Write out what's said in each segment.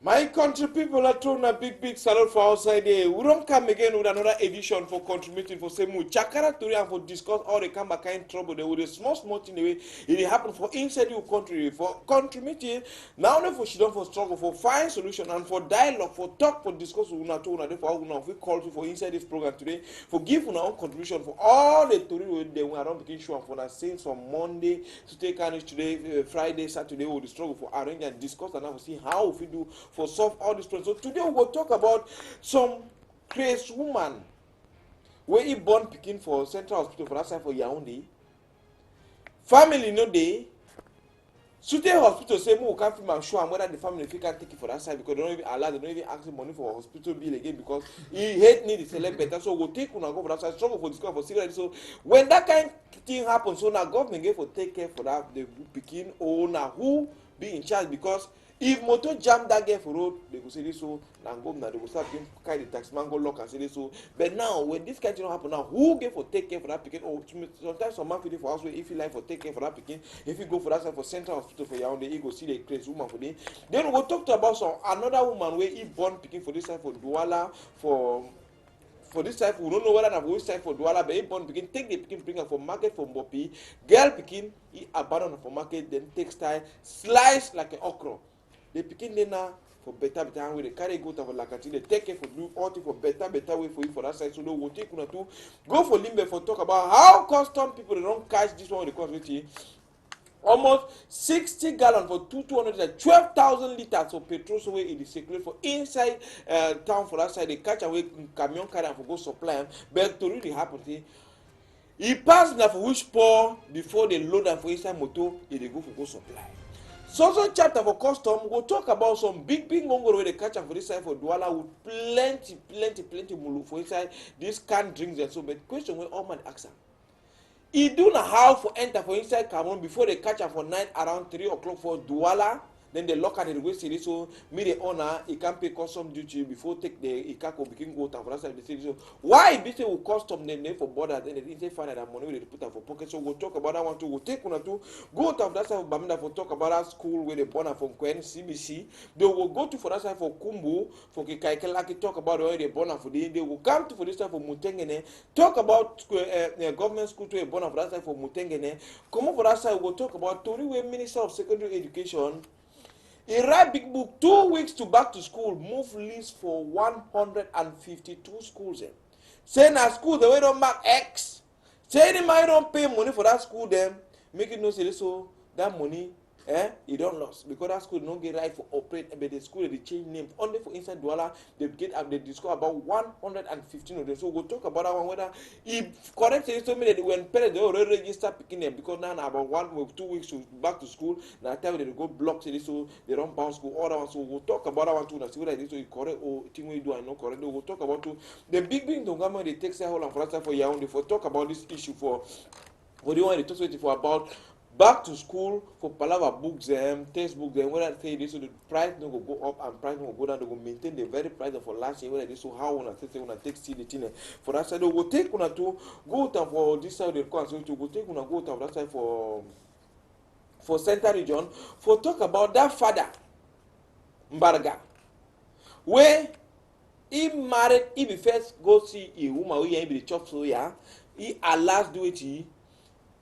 My country people are throwing a big salute for outside there. We don't come again with another edition for contributing for same mood. Chakara Turi and for discuss all the kind of trouble there with a small thing away. It happen for inside your country for contributing. Now only for she don't for struggle for find solution and for dialogue for talk for discuss with una to una for una we call you for inside this program today for give una own contribution for all the Turi with them we are not begin show and for that since from Monday to take on today Friday Saturday we will struggle for arrange and discuss and now see how we do for solve all these problems. So today we will talk about some crazy woman where he born picking for Central Hospital for that side for Yaoundé. Family no day. Sute hospital say we can't film and show and whether the family can take it for that side because they don't even allow, they don't even ask money for hospital bill again because he hate need the select better. So we'll take una go for that side, struggle for discover for cigarette. So when that kind of thing happens, so now government get for take care for that the picking owner who be in charge because if motor jam that girl for road, they go say this so, and go now they go start getting kind of tax man go lock and say this so. But now when this kind of thing happen now, who get for take care for that picking? Oh, sometimes some man feel for house where if you like for take care for that picking, if you go for that side for Central Hospital for Yaoundé, you go see the crazy woman for them. Then we go talk to about some another woman where he born picking for this side for Douala for this type, we don't know whether I'm which type for Douala, but he born begin take the picking bring her for market for Mbopi, girl picking, he abandon for market, then textile, slice like an okra. They picking dinner for better way they carry go to for Lakati, they take it for do all for better way for you for that side. So they will take una to go for Limbe for talk about how custom people they don't catch this one with the cost with you. Almost 60 gallons for 12,000 liters of petrol so it is circulate for inside town for that side. They catch away camion carry and for go supply them. But to really happen, he pass now for which pour before they load them for inside motor, they go for go supply. So chapter for custom, we'll talk about some big ngongoro where they catch up for this side for Douala with plenty mulu for inside these canned drinks and so. But question when all man ask them. He do not how for enter for inside Cameroon before they catch up for night around 3 o'clock for Douala. Then they lock at the way city so me the owner he can pay custom duty before take the Ikako begin go to for that side the city. So why this will custom them for border then they say find that money they put up for pocket. So we'll talk about that one too. We'll take one or two go to that side of Bamenda for talk about that school where they born from Kwen CBC. They will go to for that side for Kumbu for Kikaikelaki talk about where they born for the they will come to for this side for Mutengene talk about government school to a born for that side for Mutengene. Come over for that side we'll talk about Toriwe Minister of Secondary Education. He write big book 2 weeks to back to school, move list for 152 schools. Say na school the way don't mark X. Say the man don't pay money for that school them, make it no say so that money you don't lost because that school don't get right for operate but the school they change name only for inside Douala they get up they discover about 115 of them. So we'll talk about that one whether if correct say so many when parents they already register picking them because now about 1 or 2 weeks to back to school now time they go block say so they don't bounce school all that one. So we'll talk about that one too now see whether this so you correct or thing we do and not correct. We'll talk about too the big government they take say hold on for that for Yaoundé for talk about this issue for what do you want to talk for about back to school for Palava books textbooks whether say this so the price no go up and price no go down, they go maintain the very price for last year whether this so how una say una take see the thing for that side. They go take una to go down for this side they come so to go take una go down that side for Central region for talk about that father Mbarga where he married he be first go see a woman wey he be the chop so yeah he allows do it he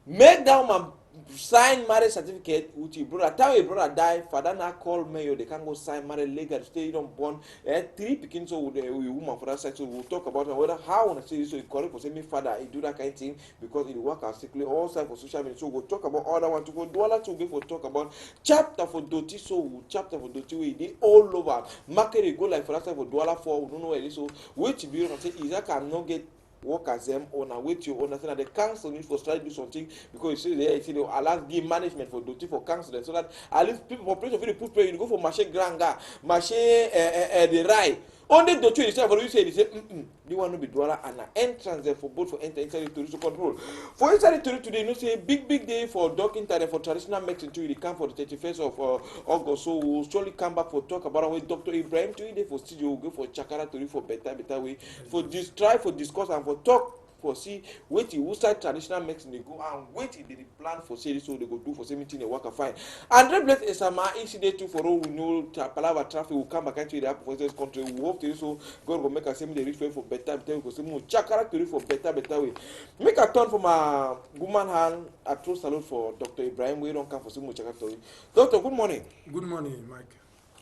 make that woman sign marriage certificate with your brother. Tell your brother die, father now call mayor, they can go sign marriage legal, stay don't born. 3 pickings so with a woman for that side. So we'll talk about whether how on say so correct for say me father he do that kind of thing because he work as strictly all side for social media. So we'll talk about all that one to go Douala to go for talk about chapter for Doti so chapter for Doti we they all over market go like for that side for Douala for we don't know where it is so which be on say Isaac can not get work as them owner with you understand that the council needs for try to do something because you see there you see they allow give management for Doti for council so that at least people population feel put prayer you go for marché granga marché the right only Doti you say for you say they want to be Douala and an entrance there for both for enter inside the tourist control for inside the tourist today you know say big day for docking time for traditional medicine to the camp for the 31st of August. So we'll surely come back for talk about with Dr. Ibrahim to day for studio go for Chakara to for better way for this try for discuss and for talk for see wait who start traditional medicine they go and wait they plan for say so they go do for 17 they work fine. And Reblet is a incident too for all we know Palava traffic will come back into the for this country. We hope to so God will make us same the reach for better because say more chakara to for better way. Make a turn from a woman hand a true salute for Dr. Ibrahim. We don't come for some more chakara. Doctor, good morning. Good morning, Mike.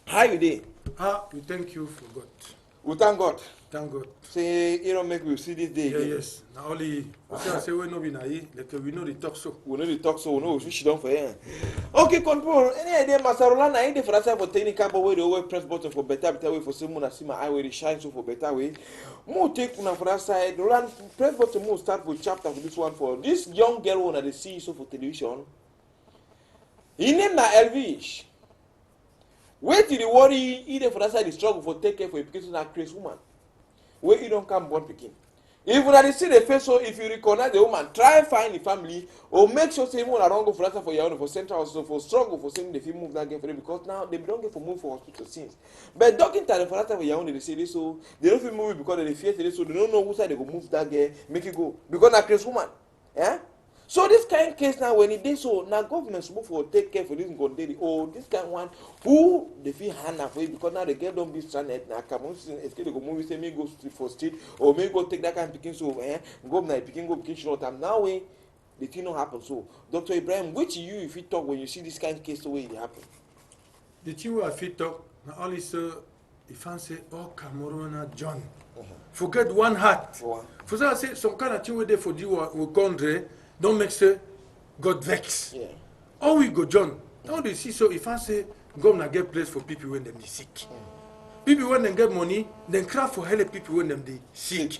How you doing? We thank you for God. We thank God. Thank God. Say, you don't make we see this day Yeah, again. yes. Now only say we know we like we know the talk so. We know the talk so we know we fish down for here. Okay, control. Any idea, Masarola? Na idea for us for technical, but we always press button for better way for someone to see my eye where it shine so for better way. More take una for that side. Run press button. More start with chapter for this one for this young girl one that they see so for television. He name na Elvish. Wait till the worry. Either for that side the struggle for take care for a because na crazy woman. Where you don't come born picking. If you see the face, so if you recognize the woman, try and find the family or make sure say one around go for that for your own for central also for struggle for saying the film move that get for them because now they don't get for move for hospital since. But docking time for that for your own they say this so they don't feel move because they fear this so they don't know who side they go move that girl make it go because na crazy woman. Yeah? So this kind of case now when it is so now government supposed to take care for this gondeli or this kind of one who they feel hand for it because now the girl don't be stranded now come on it's going to go movie say me go for street or me go take that kind of picking so government picking go picking short time now way the thing not happen so Dr. Ibrahim which you if you talk when you see this kind of case the way it happen. The thing we fit talk now only so if I say oh Cameroon John forget one heart. For that say some kind of thing we there for you we country. Don't make say God vex. Yeah. All we go John. Now they see so if I say government get place for people when them they sick. People when them get money, then cry for help people when them they sick.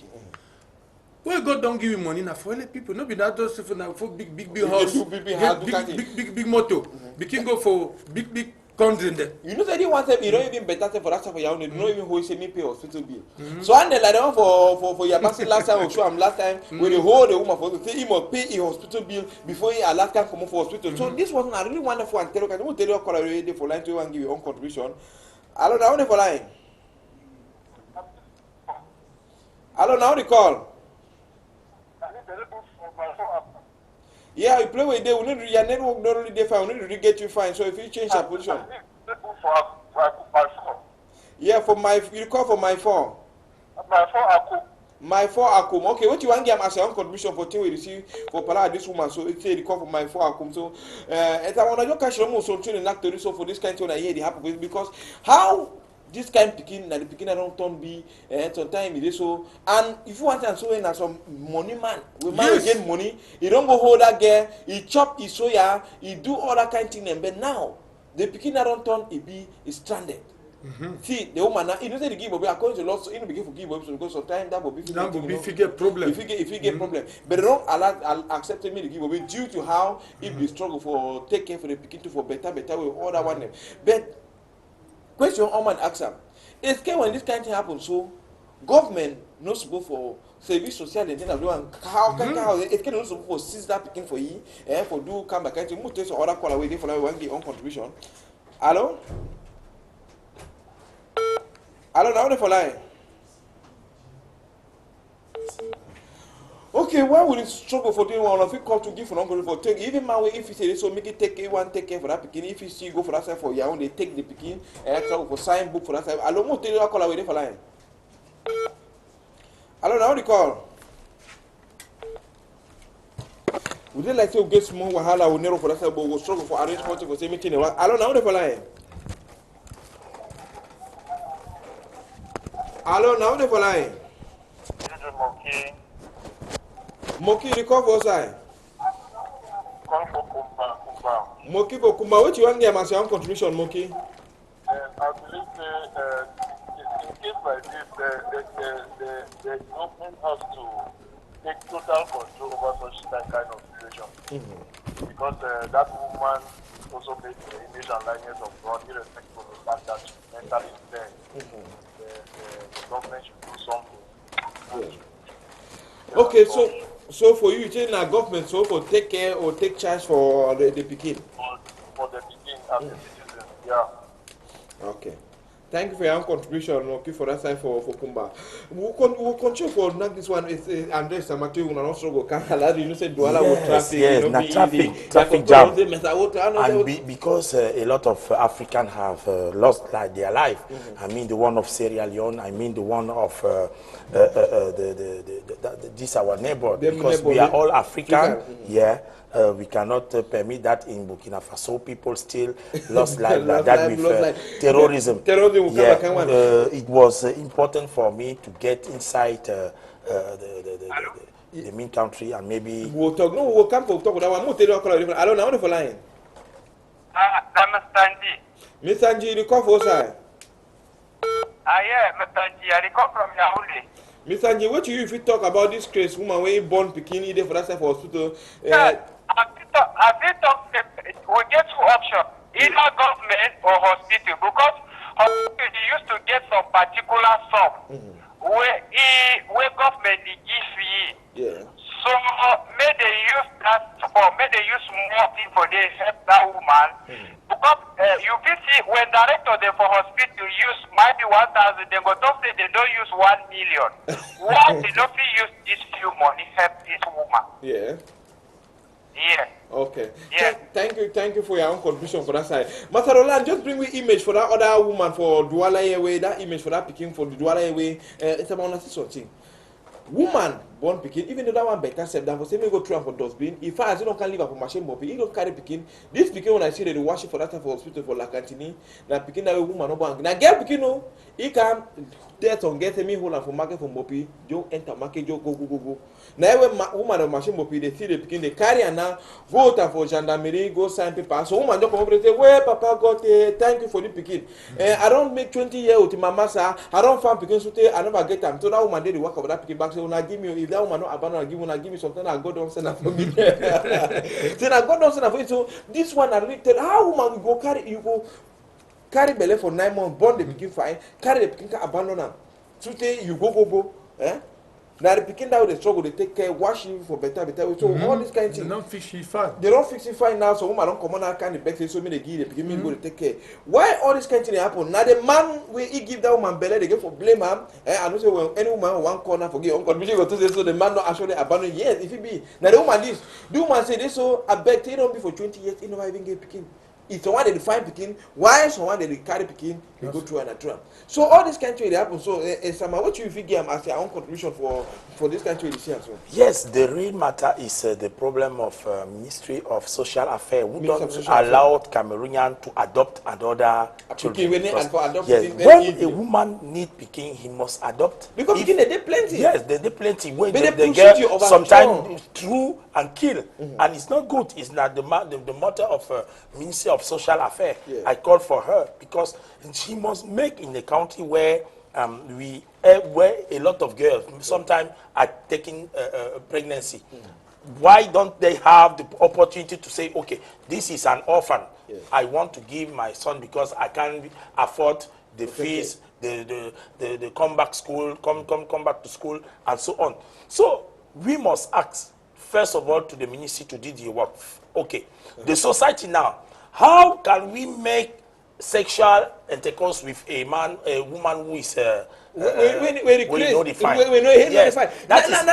Well God don't give you money now for help people. No be that just for big house. Big motor. We can go for big country there. You know that they want to you don't even better for that for your own, they don't even hold say me pay hospital bill. So and then like that one for your passing last time or show am last time when they hold the woman for say he must pay his hospital bill before he last time come for hospital. So this was a really wonderful and tell you can tell you call already for line to and give your own contribution. Hello now for line. Hello now the call. Yeah, you play with them. We need your network not only there fine. We need to get you fine. So if you change your position. Yeah, for my you call for my phone. My phone Akum. Okay, what you want to give as your own contribution for thing we receive for Pala this woman. So it's a call for my phone Akum. So and I want to just catch them so training not to do so for this kind of thing I hear they happen because how this kind of picking na the picking don't turn be sometimes it is so and if you want to so na some money man we man get money he don't go hold that girl he chop his soya he do all that kind of thing but now the picking don't turn he be stranded. See the woman now you know say the give away according to law so you begin to give away because sometimes that will be get problem if you get problem but they don't allow accept me to give away due to how if they struggle for take care for the picking to for better way all that one but question Oman asks them, is when this kind of thing happens, so government not supposed for service social and how can it can also for seize that picking for you, for do come back and move to other call away for one give own contribution. Hello? Hello, now for line. Okay, why would it struggle for doing one of it call to give for non for take even my way if you say so make it take take care for that picking if you see go for that side for your own they take the picking and for sign book for that side. Hello, mo tell you call away for line. Hello, now the call. Would you like to get small wahala or narrow for that side but we'll struggle for arrangement for same thing. Hello, now the for line. Hello, now the for line. Moki recover for side. Moki for Kumba, what you want to as your own contribution, Moki? I believe in case like this, the government has to take total control over such that kind of situation. Because that woman also made the image and likeness of God, irrespective of the fact that she's mentally there. The government should do something. Okay, so for you, you say na government so for take care or take charge for the picking. For the picking as a citizen, yeah. Okay. Thank you for your own contribution, okay, for that side for Kumba. We'll continue for now. This one is Andres Samatu, and also go Canada. You know, say Douala with traffic, you Yes, know, na be traffic, easy. traffic jam. And And because a lot of Africans have lost their life, I mean the one of Sierra Leone, I mean the one of this our neighbor, because we are all African, yeah. We cannot permit that in Burkina Faso. People still lost life like that with terrorism. Yeah, it was important for me to get inside the main country and maybe. we'll talk. No, we'll come for talk with that one. We'll tell you all different. I don't know for line. Mr. Andy. Mr. Angie, the call for side. Yeah, Mr. Andy, I come from Yaoundé. Mr. Angie, what you if you talk about this case, woman when you born bikini there for that side for hospital? Have you talked, we get two options, either government or hospital, because hospital they used to get some particular sum where government they give you. Yeah. So may they use that for, may they use more thing for they help that woman. Because you will see when director they for hospital use might be 1,000, they go don't say they don't use 1 million. Why they don't use this few money help this woman? Yeah. Yeah. Okay. Yeah. Thank you for your own contribution for that side. Master Roland, just bring me image for that other woman for Douala Airway, that image for that picking for the Douala Airway. It's about something. Woman born picking, even though that one better said that for say me go through and for dustbin. If I as you don't can live up for machine mopping, you don't carry picking. This picking when I see that they wash it for that time for hospital for Lacantini, now picking that woman no bang. Now girl picking no, he can death on get me hold and for market for mopping, you enter market, you go. Now when woman on machine mopping, they see the picking, they carry and now vote for gendarmerie, go sign paper. So woman just come over and say, well, Papa got thank you for the picking. I don't make 20 years with my master, I don't find picking so I never get them. So that woman did the work of that picking back. So when I give me, if that woman not abandon, give me something, I go down send her for me. Then I go down send her for you. So this one I really tell how woman will go carry, you go carry belly for 9 months, born the pikin fine, carry the pikin abandon am. So you go. Now the pikin that they struggle, they take care, wash him for better. So all this kind of thing. They don't fix it fine. They don't fix it fine now, so woman don't come on that kind of back so many they give the pikin go to take care. Why all this kind of thing happen? Now the man will he give that woman belly, they get for blame am. I don't say well any woman one corner forget on contribution go to say so the man not actually abandon. Yes, if it be. Now the woman this, the woman say this so I beg they don't be for 20 years, you know even get pikin. If someone they define picking, why someone they carry picking, they go through and through. So all this kind of thing happen. So, Sama, what you figure as your own contribution for this country this year as well? Yes, the real matter is the problem of Ministry of Social Affairs who Ministry don't of Social allow Cameroonian to adopt another children. When they- and for adopt Yes, pikin, very when easy. a woman need picking, he must adopt. Because If- picking they plenty. Yes, they plenty. When But they they get push you over sometimes through and kill, and it's not good. It's not the matter of Ministry of Social Affairs. Yeah. I call for her because she must make in a country where where a lot of girls sometimes are taking pregnancy. Why don't they have the opportunity to say, okay, this is an orphan. Yeah. I want to give my son because I can't afford the fees, the come back school, come back to school, and so on. So we must ask first of all to the ministry to do the work. Okay, the society now. How can we make sexual intercourse with a woman who is We know defined? yes. That is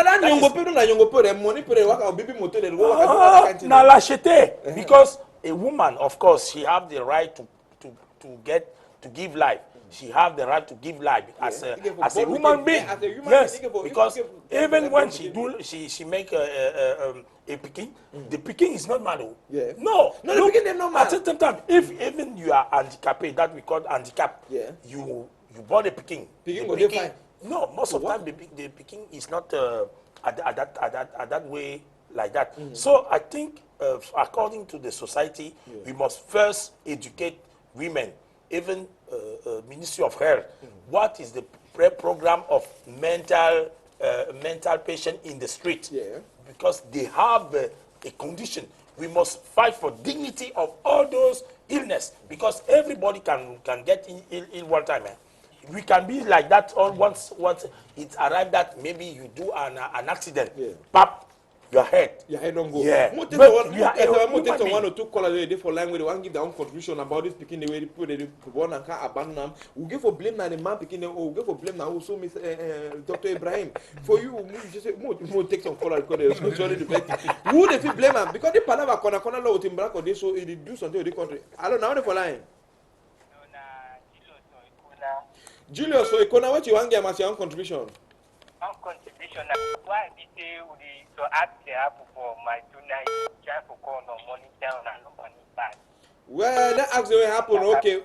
na lâcheté, because a woman, of course, she have the right to give life. She have the right to give life as a human being. Yes, because even when she make a picking, the picking is not mad. Yeah. No, No, the picking is not mad. At the same time, if even you are handicapped, that we call handicap, Yeah. you bought a picking. Picking The go dey fine. No, most of the time the picking is not at that way like that. So I think, according to the society, we must first educate women, even Ministry of Health. What is the program of mental patient in the street? Yeah. Because they have a condition. We must fight for dignity of all those illness, because everybody can get ill one time. We can be like that all once it arrived that maybe you do an accident. Yeah. Pap, your head. Your head don't go. Yeah. More But one, you are a more human being. one or two callers they for line where they want give their own contribution about this picking the way they put it one and can't abandon them. We give for blame now the man picking them. We give for blame now also Miss Dr. Ibrahim. For you, just say more take some caller because there's no surely the best. Who they feel blame them because they palava corner law with him black or they so it do something with the country. I don't know they for line. Julius, so Ikona, what you want to give your own contribution? Contribution. Why did you so ask the app for my tonight? Try for call no money down and no money back. Well, that accident will happen. Okay.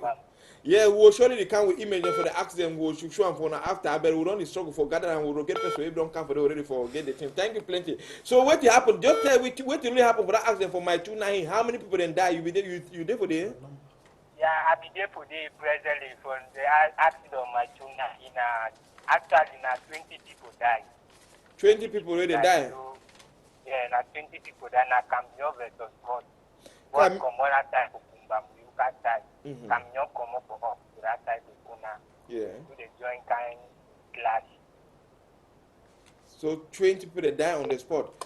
Yeah, we will surely the can we image them for the accident. We will show them for now after, but we don't need struggle for gather and we will get person who don't come for the already for get the team. Thank you plenty. So what happened? Just tell me what really happened for that accident for my 29. How many people then die? You be there? You there for the? Yeah, I be there for the presently for the accident on my tonight. Actually, 20 people died. 20 people already die. Yeah, 20 people died. Now Camion versus God. What common attack for Kumba, you can't die. Camion come up for us to that side of Kuna. Yeah. To the joint kind clash. So 20 people that die on the spot.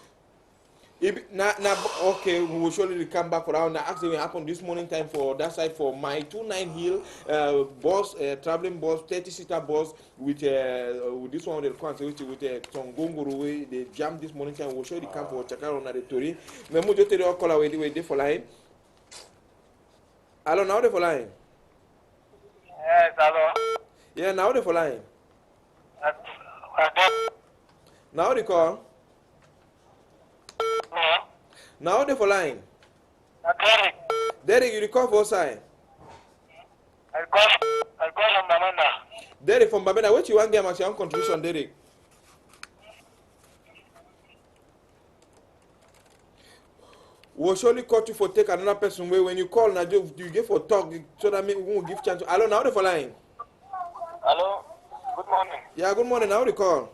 Now, okay, we will surely come back around. The accident happened this morning time for that side for my 29 Hill bus, traveling bus, 30-seater bus with this one with Tongongoro. They jammed this morning time. We will surely come for Chakaro na the Tori. Me mo jote de call away the for line. Hello, now the for line. Yes, hello. Yeah, now the for line. Now the call. Now the for line. Derek, you recall for side. I call from Bamenda. Derek from Babena, what you want to give as your own contribution, Derek? We'll surely cut you for take another person way. When you call, now you give for talk so that we won't give chance. Hello, now the for line. Hello, good morning. Yeah, good morning. Now the call.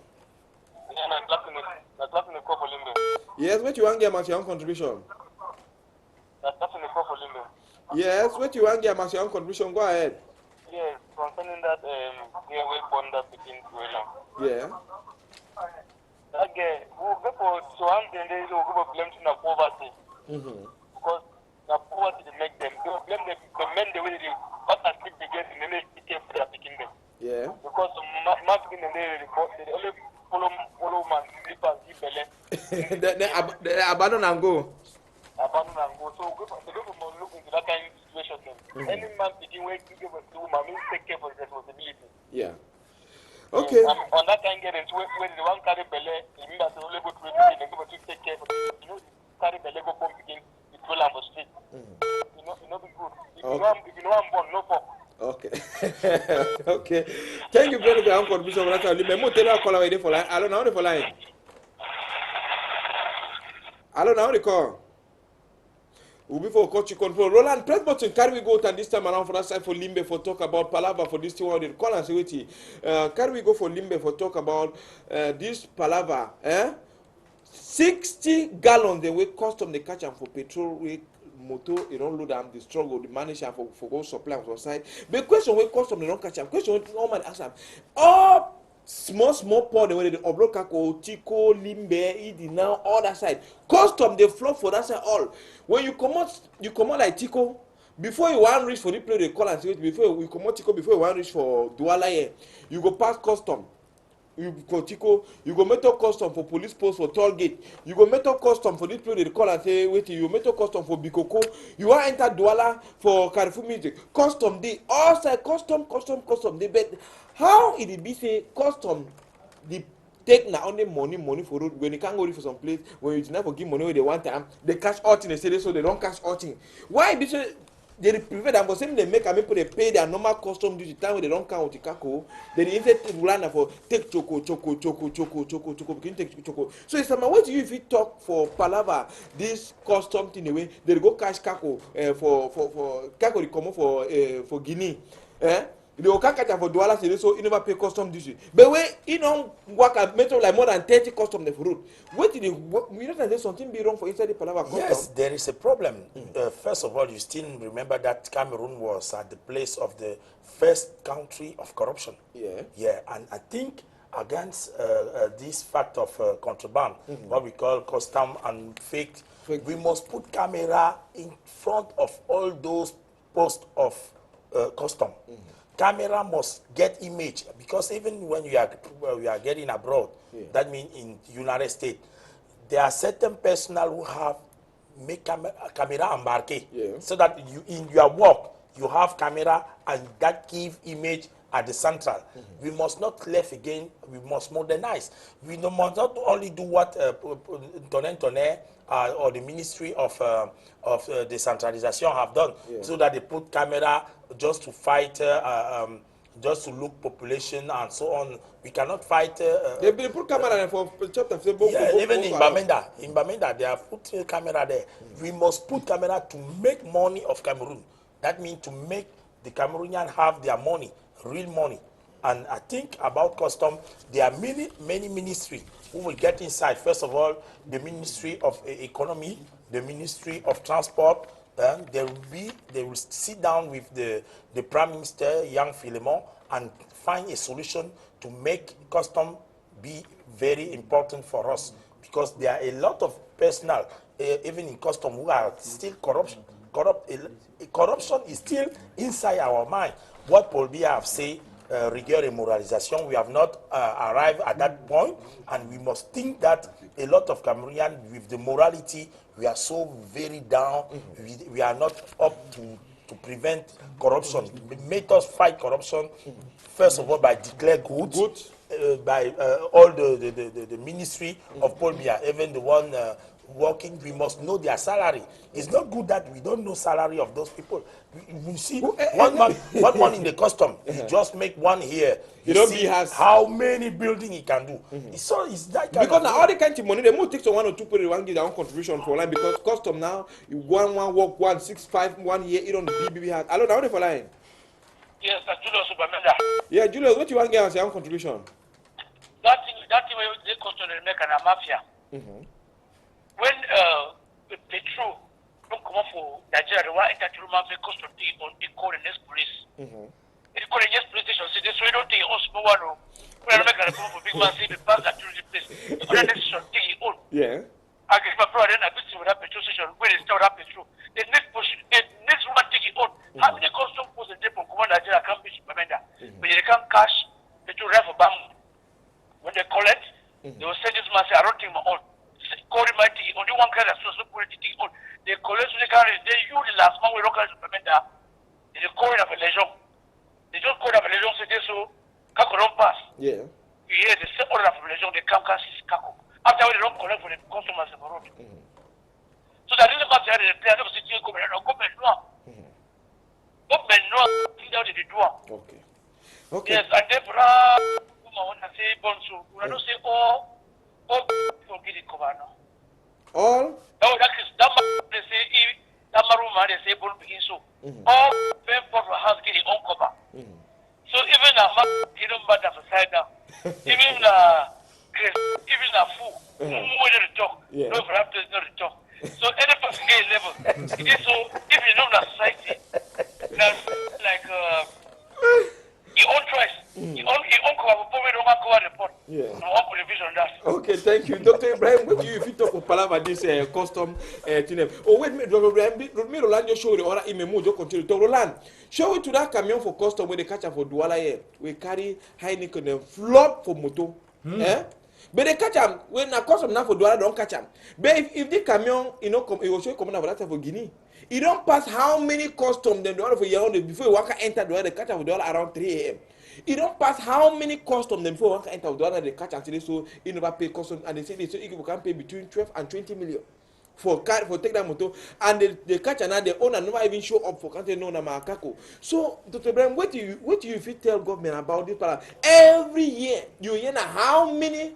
Yeah, I'm clapping the call for Limbe. Yes, what you want to give as your own contribution? I'm clapping the call for Limbe. Yes, what you want to give as your own contribution? Go ahead. Yes, concerning that gateway fund that begins to Yeah. That guy, who go for so I'm the days who go blame to poverty. Because the poverty they make them. They will blame the men the way they what and sleep they get in the next for their picking them. Yeah. Because the picking them they only follow man sleep and keep belly. They abandon and go. Abandon and go. So they go for look into that kind of situation then. Any man picking way to give a woman means take care for his responsibility. Yeah. Okay. On that time get into when the one carry belly, remember the only go to they go to take care for carry belly go come picking the troll on the street. You know be good. If you know I'm born, no fuck. Okay. Okay. Thank you very much for your contribution. Me mo tell you call away for line. Hello, now the for line. Hello, now the call. We'll be for coach control. Roland, press button. Carry we go and this time around for that side for Limbe for talk about Palava for this thing. Call and say wait. Carry we go for Limbe for talk about this Palava. 60 gallons the way custom they catch them for petrol rate. Motor, you don't load them, the struggle, the manager for go supply on side. But question when custom they don't catch them. Question when normally ask them. All small pond the way they Obrokako, Tico, Limbe, Idi now, all that side. Custom they flow for that side all. When you come out like Tico, before you want reach for the place they call and say before you come out Tico, before you want reach for Douala here, you go past custom. You go Tico, you go metal custom for police post for toll gate. You go metal custom for this place they call and say wait. You metal custom for Bikoko. You want enter Douala for Carrefour Music. Custom they all side custom. They bet how it be say custom the take na only money for road when you can't go for some place when you never give money where they want time they cash out in the city so they don't cash out in. Why be so? They prevent them, but same they make people they pay their normal custom duty time when they don't count the kako. Then they instead run for take choco. Begin take choco. So it's about what do you if you talk for Palava this custom thing away? They go cash kako for kako they come for Guinea. They will catch for Douala so you never pay custom duty. But when you know work at metro like more than 30 custom the road. What did you know that there's something be wrong for inside the Palava custom? Yes, there is a problem. First of all, you still remember that Cameroon was at the place of the first country of corruption. Yeah. Yeah, and I think against this fact of contraband, what we call custom and fake. We must put camera in front of all those posts of custom. Camera must get image, because even when we are getting abroad, that means in United States, there are certain personnel who have make camera embarqué, so that you in your work you have camera and that give image at the central. We must not left again. We must modernize. We must not only do what Tonne or the Ministry of Decentralization have done, so that they put camera just to fight, just to look population and so on. We cannot fight. They put camera for chapter. Even in Bamenda, they have put camera there. We must put camera to make money of Cameroon. That means to make the Cameroonian have their money, real money. And I think about custom, there are many ministries who will get inside. First of all, the Ministry of Economy, the Ministry of Transport. They will sit down with the Prime Minister, Young Philemon, and find a solution to make custom be very important for us. Because there are a lot of personnel, even in custom, who are still corrupt. Corruption is still inside our mind. What Paul Biya have said, rigueur et moralisation, we have not arrived at that point, and we must think that a lot of Cameroonians, with the morality, we are so very down, we are not up to prevent corruption. Make us fight corruption, first of all, by declare good. By all the ministry of Paul Biya, even the one working, we must know their salary. It's not good that we don't know salary of those people. We see one man in the custom, he just make one here. You see how many building he can do. It's that kind because now all the kind of money, they must take some 1 or 2 people, one give their own contribution for line, because custom now, you one work 165 1 year, you don't BBB has. Hello, now they for line. Yes, Julius Ubamenda. Yeah, Julius, what you want to get as your own contribution? That thing where they custom they make a mafia. When petrol don't come up for Nigeria, they want to enter through mafia custom on the call the next police. They call the next police station, so they don't take us small one. When I make a report for big man, say the bank that through the place. The other next station take it on. Yeah. I get my brother, then I visit with that petrol station where they start that petrol. The next woman take it on. How many custom posts the depot command Nigeria can be Bamenda? But they can cash petrol right for bank. When they collect, they will say this man say, I don't take my own. Call my ticket, only one kind of source of ticket on. They collect the car, they use the last man with local Bamenda. They call it a legion. They just call it a legion, say this so Kako don't pass. Yeah. You hear the same order of legion, they come cash is Kako. After they don't collect for the customers of the road. So that is about the plan of the city government or government law. Government law, think out the door. Okay. Okay. Yes, and therefore, I want to say, Bonsu, we don't say all people get it covered now. All? No, that is that they say, that Maruma, they say, Bon begin so. All pay for the house get it on cover. So even a man, he don't matter for side now. Even a fool, who will the talk, no, perhaps there's not the talk. So any person get level. It is so, if you know that society, that's like your own choice. Your own cover, probably don't cover the pot. Yeah. No one could vision that. Okay, thank you. Dr. Ibrahim, what do you if you talk of Palava this custom thing? Oh, wait a minute, Dr. Ibrahim, Roland just show the order in Memo, just continue. Dr. Roland, show it to that camion for custom where they catch up for Douala here. We carry Heineken and flop for moto. Eh? But they catch them when a custom now for Douala don't catch them. But if the camion, you know, it will show coming over that for Guinea. You don't pass how many custom them Douala for Yaoundé before you walk enter Douala, they catch up for Douala around 3 a.m. You don't pass how many custom them before one can enter Douala, they catch until so you never pay custom, and they say you can pay between 12 and 20 million for take that motor, and they catch and now the owner never even show up for country no na makako. So Dr. Ibrahim, what do you if you tell government about this problem? Every year you hear how many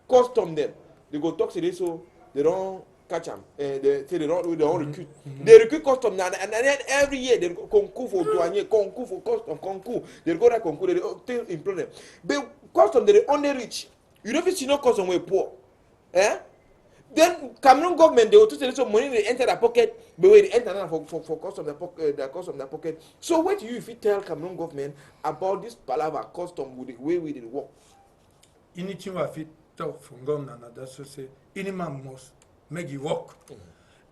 custom them they go talk to this so they don't catch them. They say they don't recruit. They recruit custom now, and then every year they concours for douanier, concours for custom, concours. They go that concours, they employ them. But custom they only rich. You don't see no custom way poor. Eh? Then Cameroon government they will say some money they enter their pocket, but they enter now for custom their pocket. So what do you if you tell Cameroon government about this palaver custom with the way we did work? anything I fit talk from government, and that's to say, any man must make it work.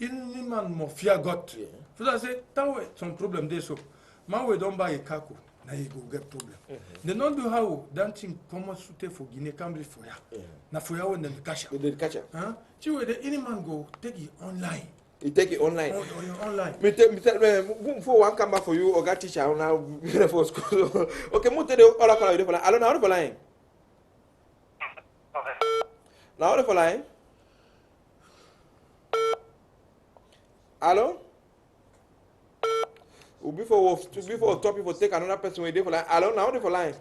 Any man must fear God. So I say, that way, some problem there. So, man, we don't buy a kako, now you go get problem. They don't do how that thing common suit for Guinea Cambridge for ya. Now for ya when they catch ya. They catch ya. Huh? See where the any man go take it online. You take it online. Online. Me for one come back for you or got teacher now for school. Okay, mo tell you all I for line. Hello, now for line. Now for line. Hello? Before top people take another person with for line. Hello, now for line.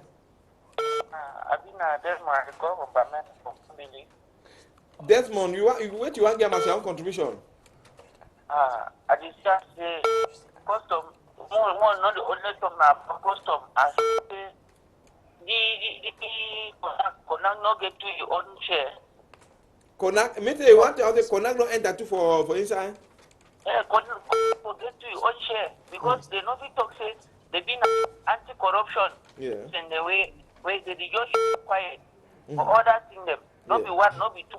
Desmond, you want to get my own contribution? I just say custom one not the only time now custom as the Konak no get to your own share. Konak, me say want to Konak no enter to for inside. Konak get to your own share because they know we talk say they been anti-corruption. Yeah. In the way they just quiet for other things them. Not be one, not be two.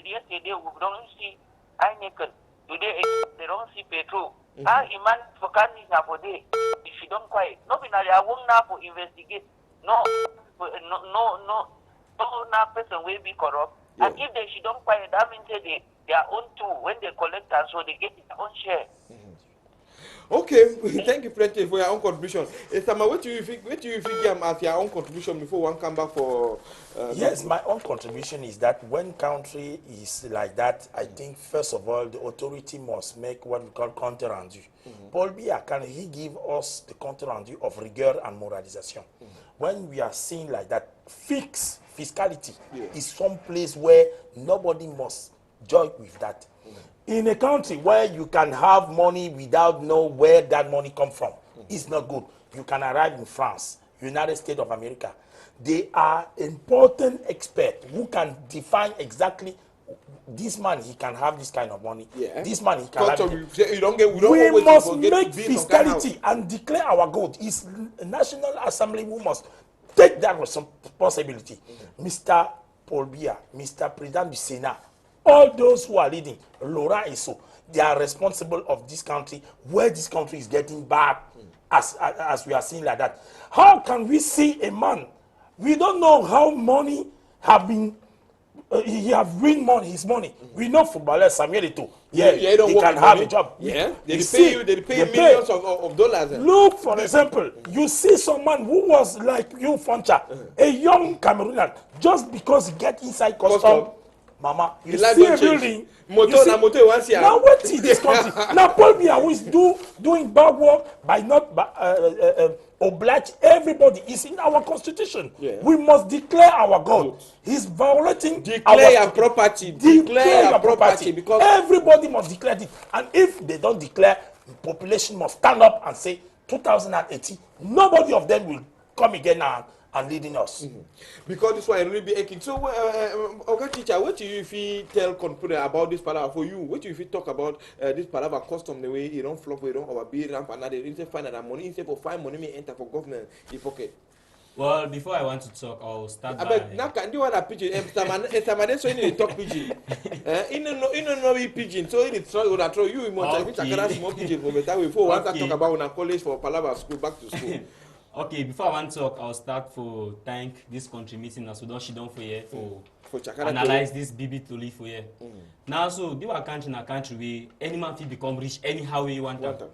Yesterday we don't see Heineken. Today they don't see petrol. Iman for canning for day. If you don't quiet, no be I won't now for investigate. No person will be corrupt. Yeah. And if they should don't quiet, that means their own too when they collect and so they get their own share. Okay, thank you plenty for your own contribution. Sama, what do you think as your own contribution before one come back for? Yes, my own contribution is that when country is like that, I think first of all the authority must make what we call compte rendu. Paul Biya, can he give us the compte rendu of rigueur and moralisation? When we are seeing like that, fiscality is some place where nobody must joke with that. In a country where you can have money without know where that money come from, it's not good. You can arrive in France, United States of America. They are important experts who can define exactly this man, he can have this kind of money. Yeah. This man, he can have it. We must make fiscality and declare our goal. It's National Assembly who must take that responsibility. Mr. Paul Biya, Mr. President du Sénat, all those who are leading, Laurent Esso, they are responsible of this country, where this country is getting back as we are seeing like that. How can we see a man? We don't know how money have been, he have win money, his money. We know footballer Samuel Eto'o. He can have a job. Yeah, they pay millions of dollars. Look, for example, you see someone who was like you, Foncha, a young Cameroonian, just because he get inside custom. Mama, you see a building. Now what is this country? Now Paul Biya, who is doing bad work by not oblige everybody, is in our constitution. Yeah. We must declare our God. He's violating declare your property. Declare your property because everybody must declare it. And if they don't declare, the population must stand up and say 2018. Nobody of them will come again now and leading us. Because this one really be aching. So, okay, teacher, what do you if you tell confident about this palaver for you? What do you if you talk about this palaver custom the way you don't flop, you don't overbeat ramp and they didn't find that money instead for find money may enter for government in pocket. Well, before I want to talk, I'll start by. But now can do what a pigeon? So you need to talk pigeon. In no pigeon. So you throw you must have small pigeon for better. Before once I talk about a college for palaver school back to school. Okay, before I want to talk, I'll start for thank this country meeting as we don't for here for analyze this BB to live for here. Now, so they were country in a country where any man feel become rich anyhow you want to.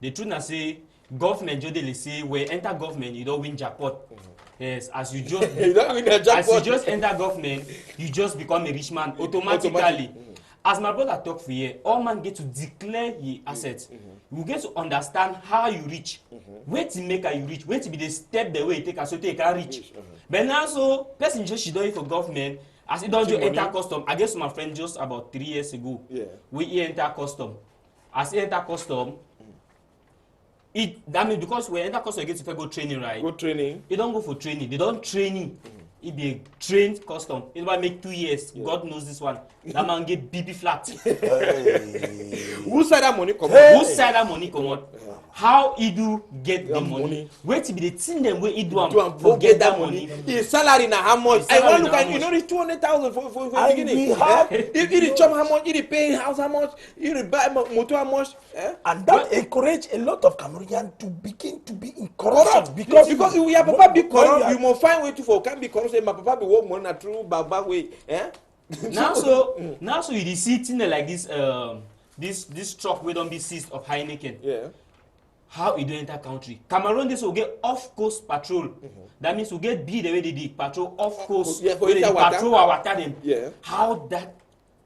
The truth is say government they say where enter government you don't win jackpot. Yes, as you just as you just enter government, you just become a rich man automatically. As my brother talk for here, all man get to declare his assets. You get to understand how you reach, where to make you reach, where to be the step the way you take so you can reach. But now so person just she don't for government as it don't enter custom. I guess my friend just about 3 years ago. Yeah. We enter custom. As he enter custom, that means because we enter custom you get to go training, right? Go training. You don't go for training. They don't training. It be a trained custom. It will make 2 years. Yeah. God knows this one. That man get BB flat. Who said that money come out? Who said that money come out? how he do get the money? Wait to be the thing them where he do am for get that money. His salary now how much? I want to look at you know this 200,000 for beginning. If he chop how much, he pay house how much, he buy motor how much. And that encourage a lot of Cameroonians to begin to be in corruption because we have papa be corrupt, you must find way to for can be corrupt. Say my papa be work money through bad way. Now so you see thing like this this truck we don't be seized of Heineken. Yeah. How you do enter country? Cameroon this will get off coast patrol. That means we get be the way they did patrol off coast. Yeah, for they patrol our water them. Yeah. How that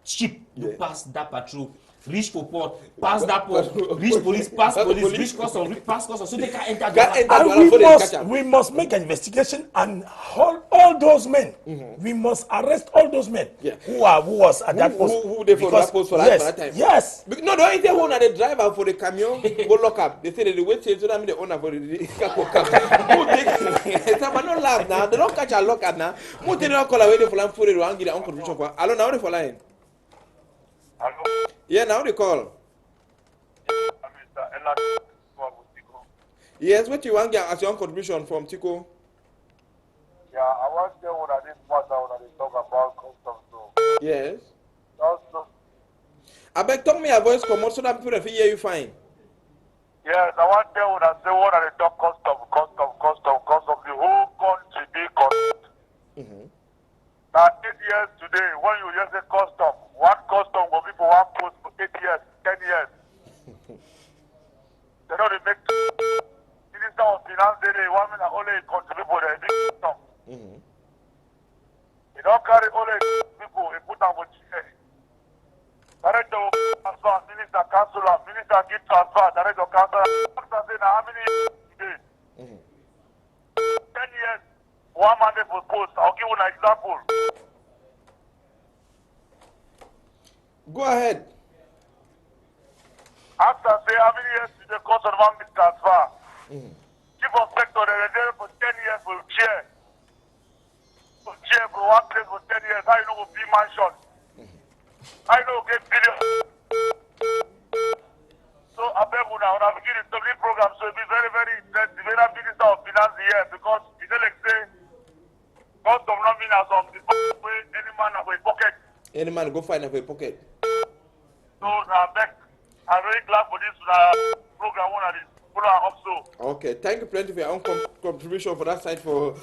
ship do pass that patrol, reach for port, pass that port, reach police, pass police, reach custom, pass custom, so they can enter. And we must make an investigation and hold all those men. We must arrest all those men who was at that post. Who they for that post for that time? Yes. No, the only one are the driver for the camion go lock up. They say they wait till so that mean the owner for the but no laugh now. They don't catch a lock up now. Mo tell you call away the for for the one give their contribution for. Hello, now they for line. Hello. Yeah, now they call. Yes, what you want as your own contribution from Tico? Yeah, I want to know what I did when they talk about customs. So. Yes. Also, I beg talk me a voice come out so that people can hear you fine. yes, I want to know what I say what they talk custom. The whole country be custom. Now 8 years today, when you just say custom, one custom will people want post for 8 years, 10 years. They don't make Minister of Finance they want me to only contribute for the big custom. You don't carry only people, you put them on chair. Director transfer, minister councillor, minister give transfer, director councillor. Doctor say now how many years today? 10 years, one mandate for post. I'll give you an example. Go ahead. After say how many years did the cost of one bit transfer? Chief of sector, they were there for 10 years for chair. For chair for one place for 10 years. How you know will be mansion? How you know get billion? So I beg you now, when I begin the public program, so it be very, very interesting. When I minister of finance here, because it's like say, custom not mean as of the way any man have a pocket. Any man go find a pocket. So I beg, I'm very glad for this program one of this. Okay, thank you plenty for your own contribution for that side for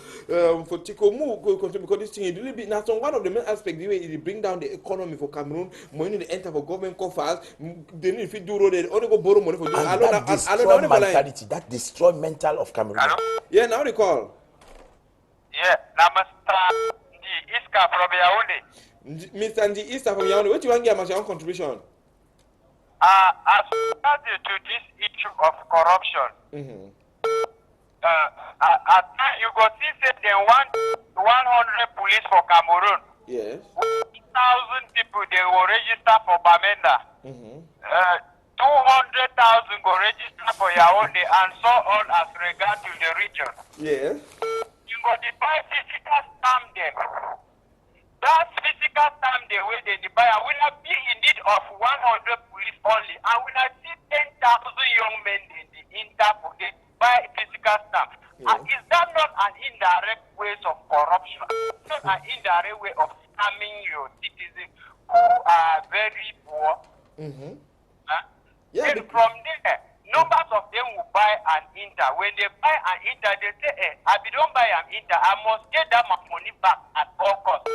Tico Mu because this thing is a little bit now. So one of the main aspects the way it bring down the economy for Cameroon, money to enter for government coffers, they need to do road, they only go borrow money for you. And that destroy mentality, that destroy mental of Cameroon. Hello? Yeah, now they call. Yeah, Namaste. Iska from Yaoundé. Mr. Ndi Easter from Yaoundé, what you want to give us your own contribution? As regards to this issue of corruption, at time you go see say they want 100 police for Cameroon. Yes. 1,000 people they will register for Bamenda. 200,000 go register for Yaoundé and so on as regard to the region. Yes. You got the buy physical stamp them. That physical stamp the way they buy, I will not be in need of 100 police only. I will not see 10,000 young men in the Inter they buy physical stamp. Is that not an indirect way of corruption? Not an indirect way of scamming your citizens who are very poor? Yeah, and from there, numbers of them will buy an Inter. When they buy an Inter, they say, I don't buy an Inter, I must get that my money back at all costs.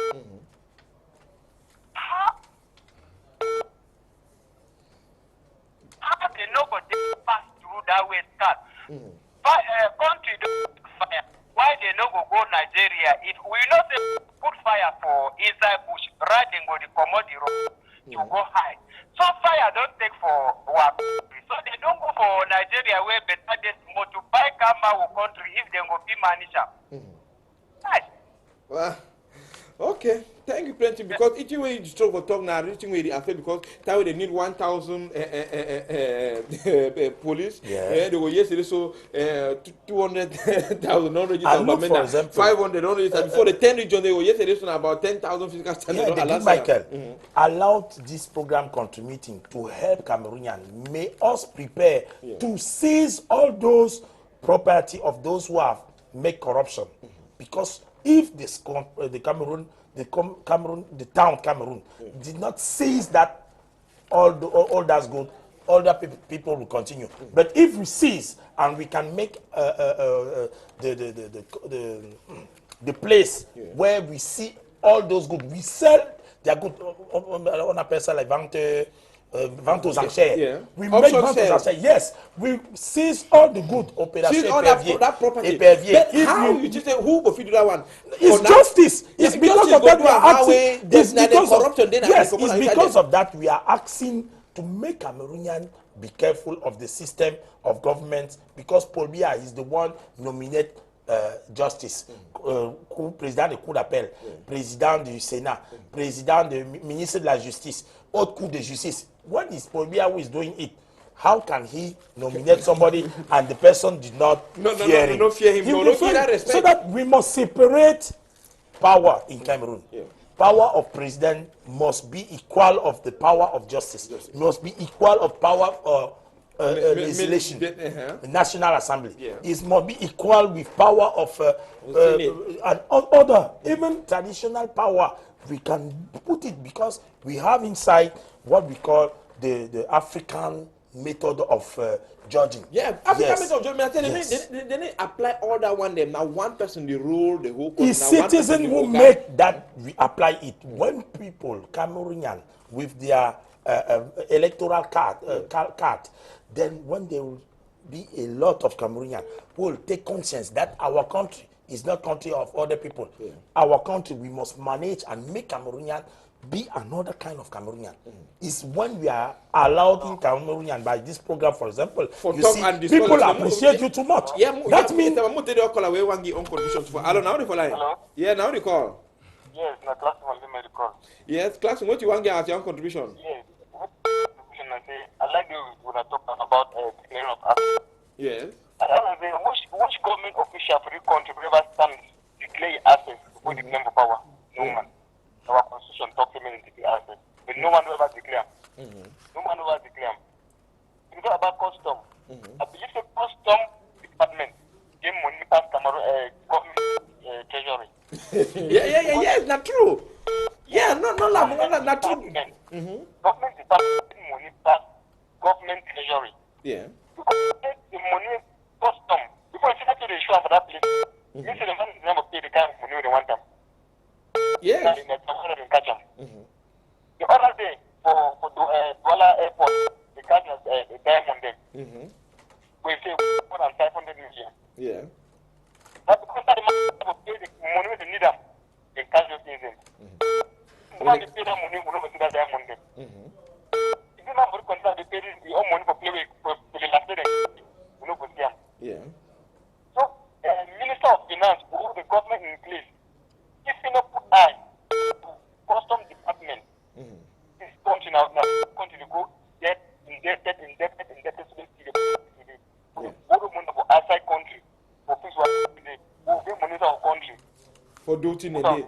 How they know but they pass through that way start? Country don't fire. Why they no go Nigeria? It we not say put fire for inside bush, right and go the commodity road to go high. So fire don't take for work. So they don't go for Nigeria where better they more to buy Kamaru country if they go be manager. Right. Well, Okay, thank you plenty because each way you talk for talk now, each way I feel because that way they need 1,000 police. Yeah. They were yesterday so 200,000 non registered. And look, for example, 500 non registered. Before the 10 region they were yesterday so about 10,000 physical standard. yeah, the good Michael allowed this program contributing to help Cameroonians. May us prepare to seize all those property of those who have made corruption, because if the Cameroon, the town Cameroon did not seize that, all that's good, all that people will continue. But if we seize and we can make the place where we see all those good, we sell their good on a person like vente aux enchères. We make vente aux enchères. Yes, we seize all the good operation. Seize all that property. But how you just say who will feed that one? It's justice. It's because of that we are asking. It's because of that we are asking to make Cameroonians be careful of the system of government, because Paul Biya is the one nominate justice, président de cour d'appel, président du Sénat, président du ministre de la Justice, haute cour de justice. What is Paul Biya who is doing it? How can he nominate somebody and the person did not fear him? Not fear him. So that we must separate power in Cameroon. Power of president must be equal of the power of justice. Must be equal of power of legislation. The National Assembly. It must be equal with power of and other, even traditional power. We can put it because we have inside what we call the African method of judging. Yeah, African method of judging. I tell you, they apply all that one. Them now one person they rule the whole. The citizen who make that we apply it. When people Cameroonian with their electoral card, then when there will be a lot of Cameroonians who will take conscience that our country is not country of other people. Our country, we must manage and make Cameroonian be another kind of Cameroonian. Is when we are allowed in Cameroonian by this program, for example, you see, people appreciate you too much. That means. Hello, now they call. Hello? Yeah, now they call. Yes, na class one they call. Yes, class, what you want to get as your own contribution? Yes. What contribution I say? I like you when I talk about declaring of assets. Yes. I don't know which government official for the country will ever stand declare assets before the claim for power. No man. Our constitution talks about declare assets, but no one will ever declare. No one will ever declare. If you talk about custom, I believe the custom department gave money past Cameroon government treasury. Yeah, not true. Yeah, not true. Government department gave money past government treasury. Yeah. The money custom. Before you to the issue for that place, you see the money never pay the kind of money they want them. Yeah. Catch them. The other day for Douala Airport, the catch us a diamond there. We say more than 500 million. Yeah. But because the money pay the money they need them, they catch us in them. When they pay that money, we don't see that diamond there. If you not consider they pay the own money for play for the last day, we don't go see them. Yeah. So, Minister of Finance, who the government in place, if you not put eye to custom department, this country now country to go indebted to the borrow money for outside country for things today. Who get money to our country For doing a day.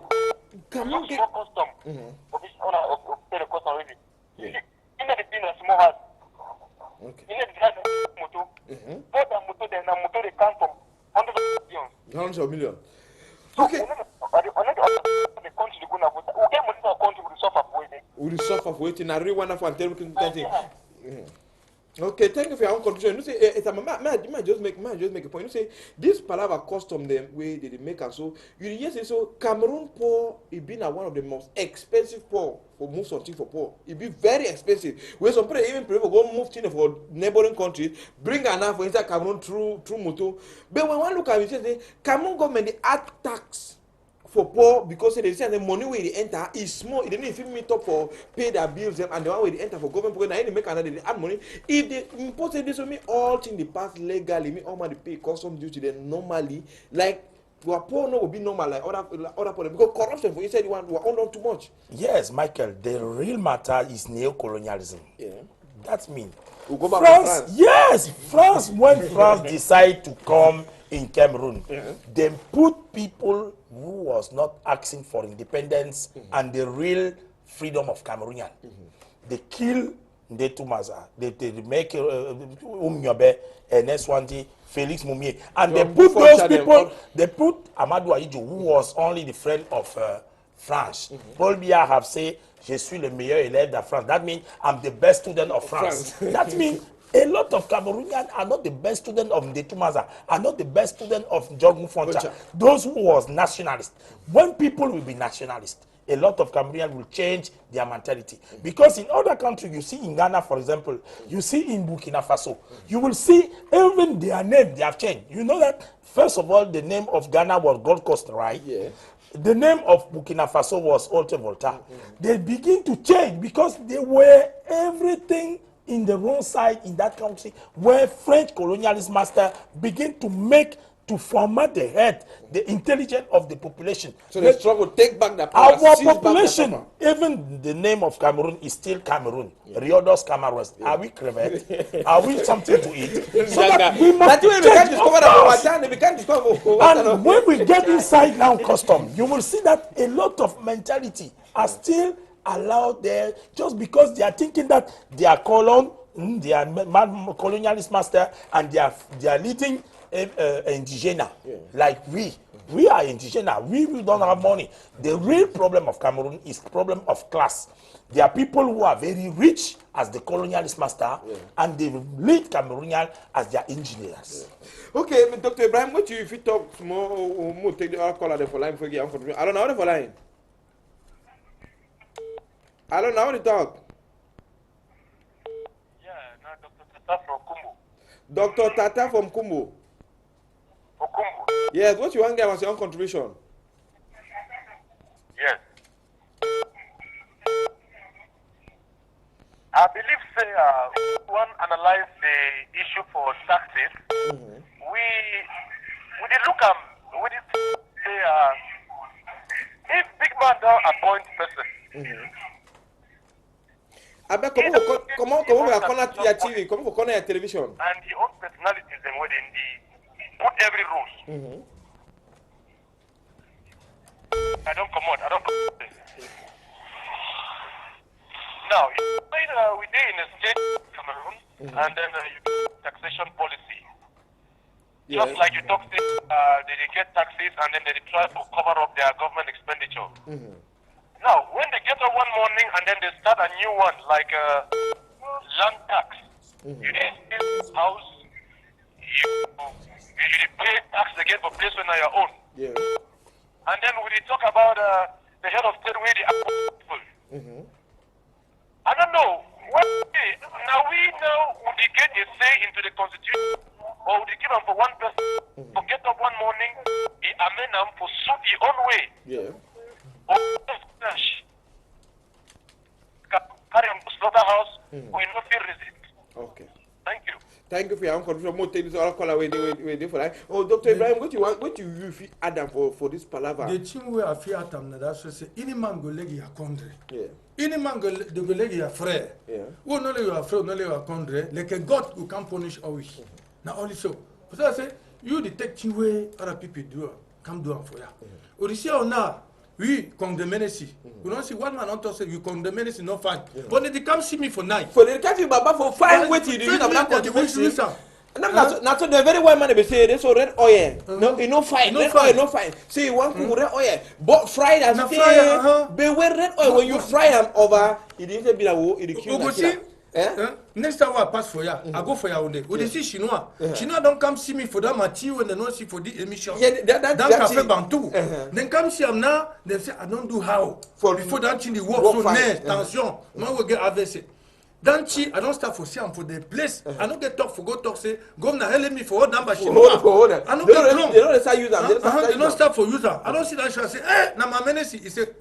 Come on, get custom. Official owner of pay the custom already. You see, in the thing a small house. Okay. In the house motor. More than motor then a motor they come from hundreds of millions. Hundreds of millions. Okay. The country they go now. Who get money to our country will suffer for waiting. We suffer for waiting. I really want to tell you. Okay, thank you for your own contribution. You say, may I just make a point. You say this palaver custom them way they make us so. You just say so. Cameroon poor, it been one of the most expensive poor for move something for poor. It be very expensive. Where some people even prefer go move things for neighboring countries, bring enough for inside Cameroon through motor. But when one look at it, say Cameroon government they add tax for poor because they say the money where they enter is small. They didn't even meet up for pay their bills them and the one where they enter for government because they make another they add money. If they import this, so me all things they pass legally, me all money pay custom duty then normally like our poor no will be normal like other problem because corruption for inside the one we are on too much. Yes, Michael, the real matter is neo-colonialism. Yeah. That means We'll go back to France. Yes, France, when France decided to come in Cameroon, they put people who was not asking for independence and the real freedom of Cameroonian. They kill Ndetumaza, they make Umnyobe, Ernest Wandi, Felix Moumier, and they put those people, they put Amadou Ahidjo, who was only the friend of France. Paul Biya have said, je suis le meilleur élève de France. That means I'm the best student of France. That means a lot of Cameroonians are not the best student of Ndetumaza, are not the best student of Jogun Foncha. Those who was nationalists. When people will be nationalists, a lot of Cameroonians will change their mentality. Because in other countries, you see in Ghana, for example, you see in Burkina Faso, you will see even their name, they have changed. You know that, first of all, the name of Ghana was Gold Coast, right? Yeah. The name of Burkina Faso was Haute Volta. They begin to change because they were everything in the wrong side in that country where French colonialist master begin to format the head, the intelligence of the population. So they struggle to take back the power. Our population, even the name of Cameroon is still Cameroon. Riodos Cameroons. Are we crevet? Are we something to eat? So that we must and when we get inside now custom, you will see that a lot of mentality are still allowed there just because they are thinking that they are they are colonialist master and they are leading indigena. Like we are indigena. We don't have money. The real problem of Cameroon is problem of class. There are people who are very rich as the colonialist master, and they lead Cameroonian as their engineers. Okay, Dr. Ibrahim, what if you talk more take the other caller for line for you? I don't know how for line. I don't know how to talk. Yeah, now Dr. Tata from Kumbo. Dr. Tata from Kumbo. Kumbo. Yes, what you want to give us your own contribution? Yes. I believe, say, one analyze the issue for taxes. We did look at, we did say, if big man don't appoint person. Comment vous connaissez la TV? Comment vous connaissez la télévision? And the own personalities and within the put every rules. I don't come out. Now, we did in a state Cameroon, and then taxation policy. Yes. Just like you talk, they get taxes and then they try to cover up their government expenditure. Now, when they get up one morning and then they start a new one, like land tax. You need this house, you pay tax again for place on your own. Yeah. And then we talk about the head of state where the people. I don't know. Now we get a say into the constitution, or we give them for one person to get up one morning, he amend them for suit the own way. Yeah. Or carry on to slaughterhouse, we not feel resist. Okay. Thank you. Thank you for your own contribution. More take this other caller wait for that. Oh, Dr. Ibrahim, what you feel Adam for this palaver? The team where I feel Adam that's say any man go legi ya country. Yeah. Any man go legi ya frère. Yeah. Who no legi ya frère, no legi ya country. Like a God who can punish always. Now only so. So I say you detect team where other people do come do for ya. Odisi on now. We condemn ici. We don't see one man on top say you condemn ici no fine. But they come see me for night. For the country baba for fine what you do you have contribution. Not so the very one man be say this red oil. No, you no fine. Red oil no fine. See one red oil. But fried as be wear red oil when you fry them over. It didn't be it kill. Next time I pass for ya, I go for ya one day. When they see Chinois, Chinois don't come see me for that material when they don't see for the emission. Yeah, that cafe bantu. Then come see them now, they say I don't do how. Before that thing the work so near, tension, man will get AVC. Danchi, I don't start for see for the place. I don't get talk for go talk say, governor help me for what number Chinois. I don't get wrong. They don't start use them. They don't start for user. I don't see that shall say, now my menace, he said,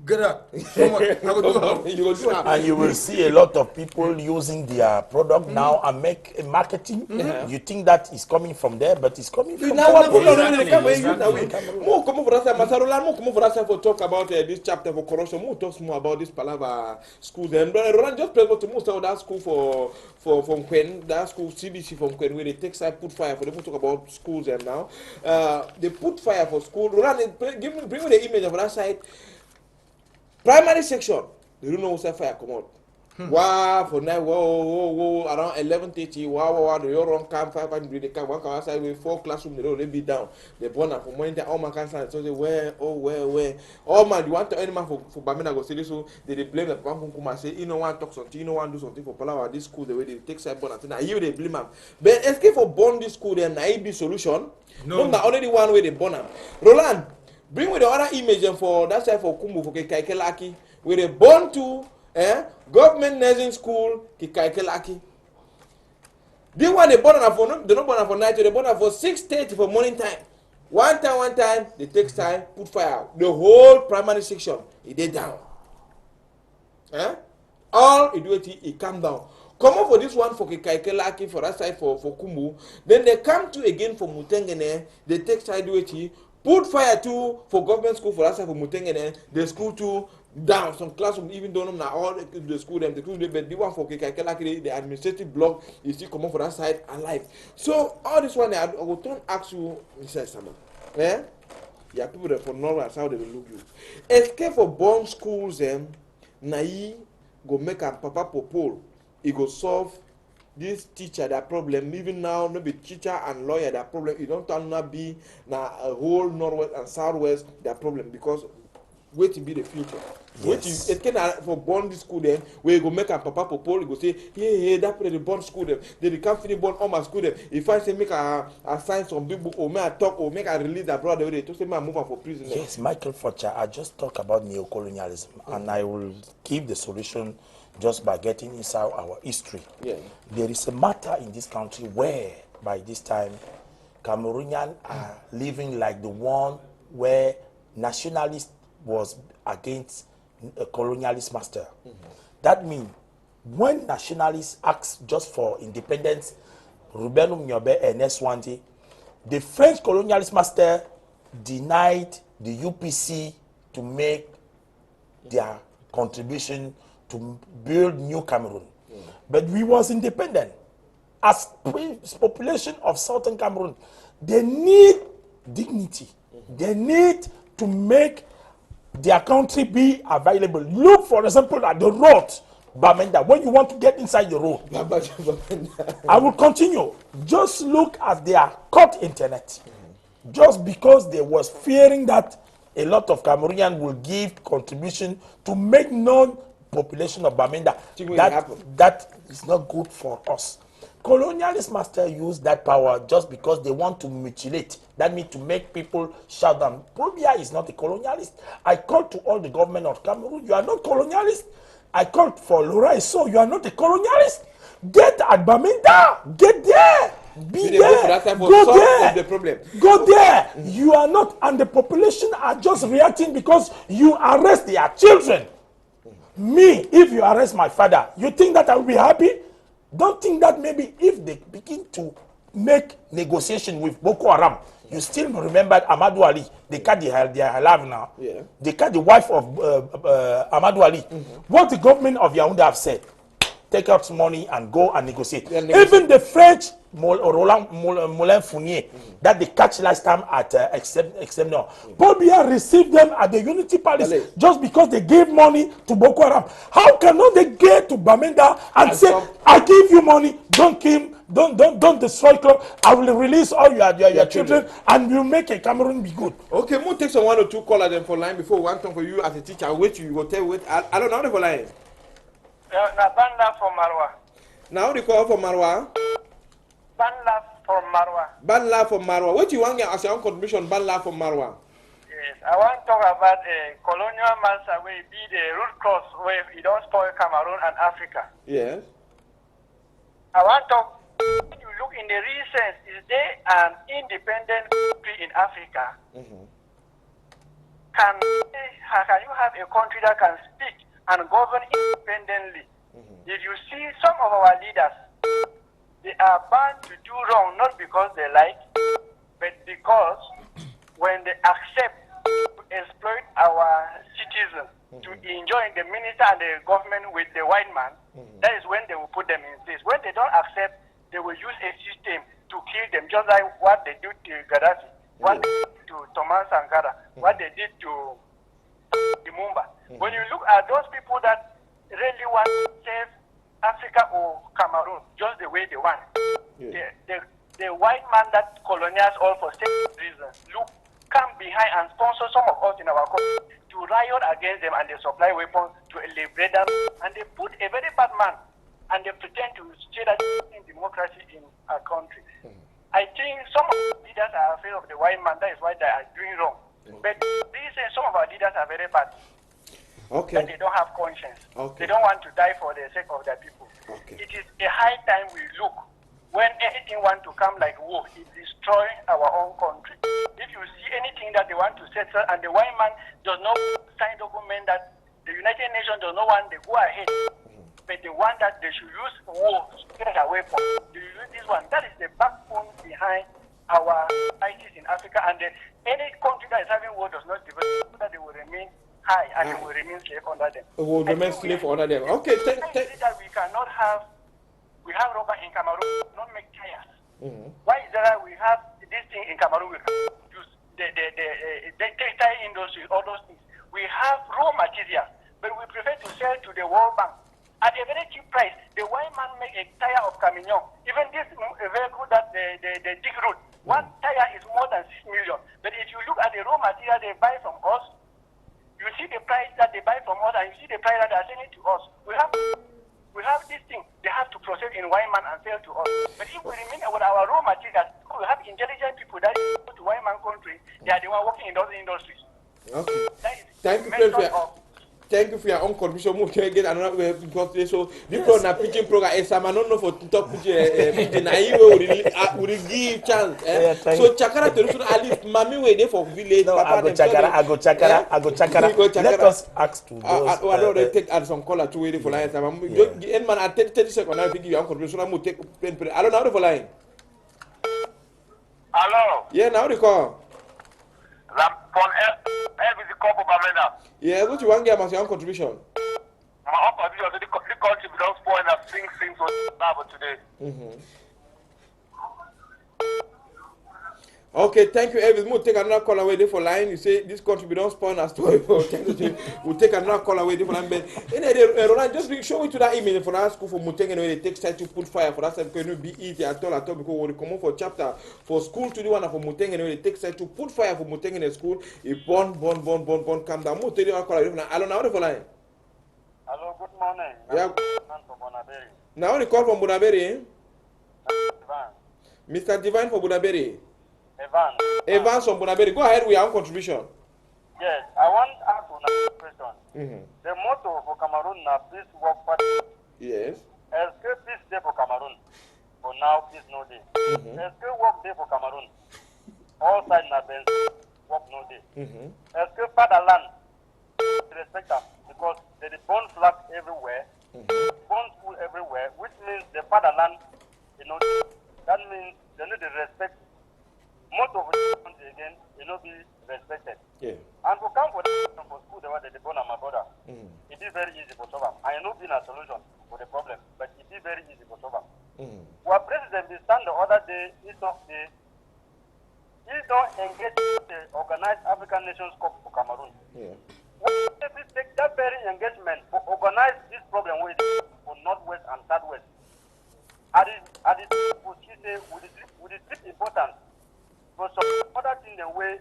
Get out. Someone, I go do how. You go do And you will see a lot of people using their product now and make a marketing. You think that is coming from there, but it's coming from Now what Cameroon. people really come and use now. Exactly. More come for us, Masarola. More come for us for talk about this chapter for corruption. More talks more about this Palava school. Then Roland just play what to most of that school for from Queen, that school CBC from Queen, where they take side put fire for them to talk about schools and now. They put fire for school. Roland, bring me the image of that side. Primary section, they don't know what's fire come out. Wow, for now, whoa, around 11:30, wow, they all run camp 500, they come one car outside with 4 classrooms, they don't be down. They born up for morning time, all my cancer, so they where, all man, you want to any man for Bamena go see so they blame the Pam Kuma say, you know, want to talk something, you know, want to do something for Palawa, this school, the way they take side born, and now you they blame them. But escape for born this school, then I be solution. No, not only one way they born them. Roland, bring with the other image for that side for Kumbu, for Kaikelaki, where they born to. Government nursing school Kaikelaki. They want the born for they don't born for night, they born for 6:30 for morning time. One time, they take time, put fire. The whole primary section, it dey down. All it do it calm down. Come up for this one for Kaikelaki, for that side for Kumbu. Then they come to again for Mutengene, they take side do it, put fire too for government school for that side for Mutengene, the school too. Down some classroom even though now all the school them but the one for Kaikelaki the administrative block is still come up for that side alive. So all this one I will turn ask you Mr. Sama. Yeah, people that for Norway that's how they will look you. Escape for born schools na go make a papa popol. It go solve this teacher that problem. Even now no be teacher and lawyer that problem. It don't turn not be na a whole Northwest and Southwest that problem because wait to be the future. Yes. It can for born this school then where you go make a papa popol, you go say, hey, that place the born school them. They can't finish born all my school them. If I say make a sign some big book or make a talk or make a release that brother they to say man move on for prison. Yes, Michael Fletcher, I just talk about neocolonialism and I will give the solution just by getting inside our history. Yeah. There is a matter in this country where by this time Cameroonians are living like the one where nationalists was against a colonialist master. That means when nationalists asked just for independence, Ruben Nyobe and Eswandi, the French colonialist master denied the UPC to make their contribution to build new Cameroon. But we was independent. As population of Southern Cameroon, they need dignity. They need to make their country be available. Look, for example, at the road, Bamenda. When you want to get inside the road, I will continue. Just look at their cut internet. Just because they was fearing that a lot of Cameroonians will give contribution to make known population of Bamenda. That is not good for us. Colonialist master use that power just because they want to mutilate. That means to make people shout them. Probia is not a colonialist. I called to all the government of Cameroon, you are not colonialist. I called for Laura, so you are not a colonialist. Get at Bamenda. Get there. Be there. Go there. The problem. Go there. You are not, and the population are just reacting because you arrest their children. Me, if you arrest my father, you think that I will be happy? Don't think that maybe if they begin to make negotiation with Boko Haram, you still remember Amadou Ali. They cut they are alive now. Yeah. They cut the wife of Amadou Ali. What the government of Yaoundé have said, take out money and go and negotiate. Even the French Roland Moulin Fournier that they catch last time at Exemnor. Paul Biya received them at the Unity Palace just because they gave money to Boko Haram. How cannot they get to Bamenda and say, I give you money, don't kill, don't destroy club, I will release all your children and we'll make a Cameroon be good. Okay, we'll take some 1 or 2 callers then for line before one time for you as a teacher. I'll wait you go tell wait. I don't know for line. Banla from Marwa. Now the call for Marwa. Banla from Marwa. Banla from Marwa. What you want as your own contribution? Banla from Marwa. Yes, I want to talk about a colonial master where be the root cause where he don't spoil Cameroon and Africa. Yes. I want to when you look in the recent, is there an independent country in Africa? can you have a country that can speak and govern independently? If you see some of our leaders, they are bound to do wrong, not because they like, but because when they accept to exploit our citizens to enjoy the minister and the government with the white man, that is when they will put them in place. When they don't accept, they will use a system to kill them, just like what they do to Gaddafi, what they did to Thomas Sankara, what they did to Lumumba. When you look at those people that really want to save Africa or Cameroon just the way they want, the white man that colonized all for same reasons, look, come behind and sponsor some of us in our country to riot against them, and they supply weapons to liberate them, and they put a very bad man, and they pretend to say that in democracy in our country. I think some of the leaders are afraid of the white man, that is why they are doing wrong. But these some of our leaders are very bad. Okay. And they don't have conscience. Okay. They don't want to die for the sake of their people. Okay. It is a high time we look. When anything want to come like war, it destroy our own country. If you see anything that they want to settle, and the white man does not sign document that the United Nations does not want, they go ahead. But they want that they should use war to get away from. They use this one. That is the backbone behind our ISIS in Africa. And any country that is having war does not develop, so that they will remain high and they will remain slave under them. Will remain slave under them. Okay, that we cannot have. We have rubber in Cameroon, not make tires. Why is that we have this thing in Cameroon? We can use the textile industry, all those things. We have raw materials, but we prefer to sell to the World Bank at a very cheap price. The white man make a tire of Camignon. Even this vehicle that the dig road, one tire is more than 6 million. But if you look at the raw material they buy from us, you see the price that they buy from us, and you see the price that they are selling to us. We have this thing. They have to process in white man and sell to us. But if we remain with our raw materials, we have intelligent people that go to white man country. They are the one working in those industries. Okay. Thank you for your own contribution. Move to get another way because so because na pitching program is I don't know for talk pitching na you will give chance. So Chakara to at least mommy way there for village. No, I go Chakara. Let us ask to those. I don't take some caller to wait for line. End man at 30 seconds. I think your contribution. I'm take pen. I don't know for line. Hello. Yeah, now the call. Yeah, what you want to get as your own contribution? My own contribution to the country belongs for and I think things for today. Okay, thank you, Elvis. We'll take another call away there for line. You say this country don't spawn us story. We'll take another call away there for line. But Roland, just show it to that email for our school for Muteng and it takes time to put fire for that. It cannot be easy at all because we come on for chapter for school to do one for Muteng and it takes time to put fire for Muteng in the school. It burn, come down. We'll take the call away. I don't know for line. Hello, good morning. Yeah. From Bonaberi. Now the call from Bonaberi. Mr. Divine for Bonaberi. Evans from Bonaberi. Go ahead with your own contribution. Yes, I want to ask one question. The motto for Cameroon now, peace work party. Yes. Est-ce que peace day for Cameroon? For now, peace no day. Est-ce que work day for Cameroon? All sides now, work no day. Est-ce que fatherland respect them? Because there is born flag everywhere, born school everywhere, which means the fatherland, that means they need to respect. Most of the country again will not be respected. Yeah. And we come for school, they were born on my brother. It is very easy for solve. I know being a solution for the problem, but it is very easy for solve. Our president will stand the other day, he don't engage the organized African Nations Cup for Cameroon. Yeah. If we take that very engagement for organize this problem with for Northwest and Southwest, at the with the trip importance. But some other thing the way.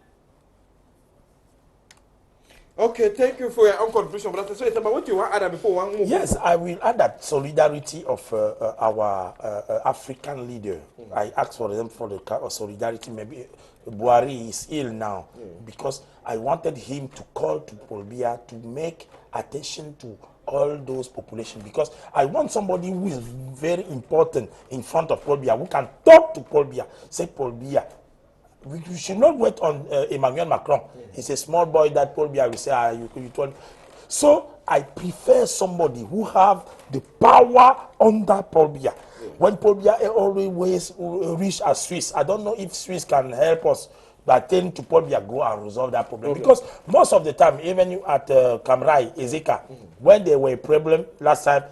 Okay, thank you for your own contribution. But so it's about what you want to add before one move. Yes, I will add that solidarity of our African leader. I asked for them for the solidarity. Maybe Buhari is ill now because I wanted him to call to Paul Biya to make attention to all those populations because I want somebody who is very important in front of Paul Biya, who can talk to Paul Biya, say Paul Biya, we should not wait on Emmanuel Macron. He's a small boy that Paul Biya will say, you told. So I prefer somebody who have the power under Paul Biya. When Paul Biya always reach a Swiss, I don't know if Swiss can help us. But then to Paul Biya go and resolve that problem. Because most of the time, even you at Kamrai, Ezeka, when there were a problem last time,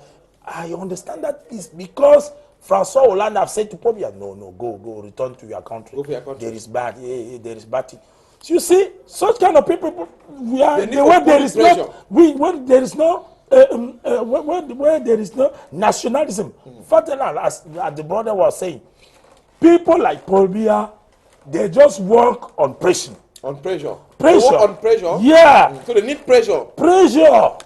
I understand that is because Francois Hollande have said to Paul Biya, no, go, return to your country. There is bad, there is bad thing. So you see, such kind of people, we are where there is when there is no where there is no nationalism. Fatherland, as the brother was saying, people like Paul Biya, they just work on pressure. On pressure. Pressure. They work on pressure. Yeah. So they need pressure. Pressure.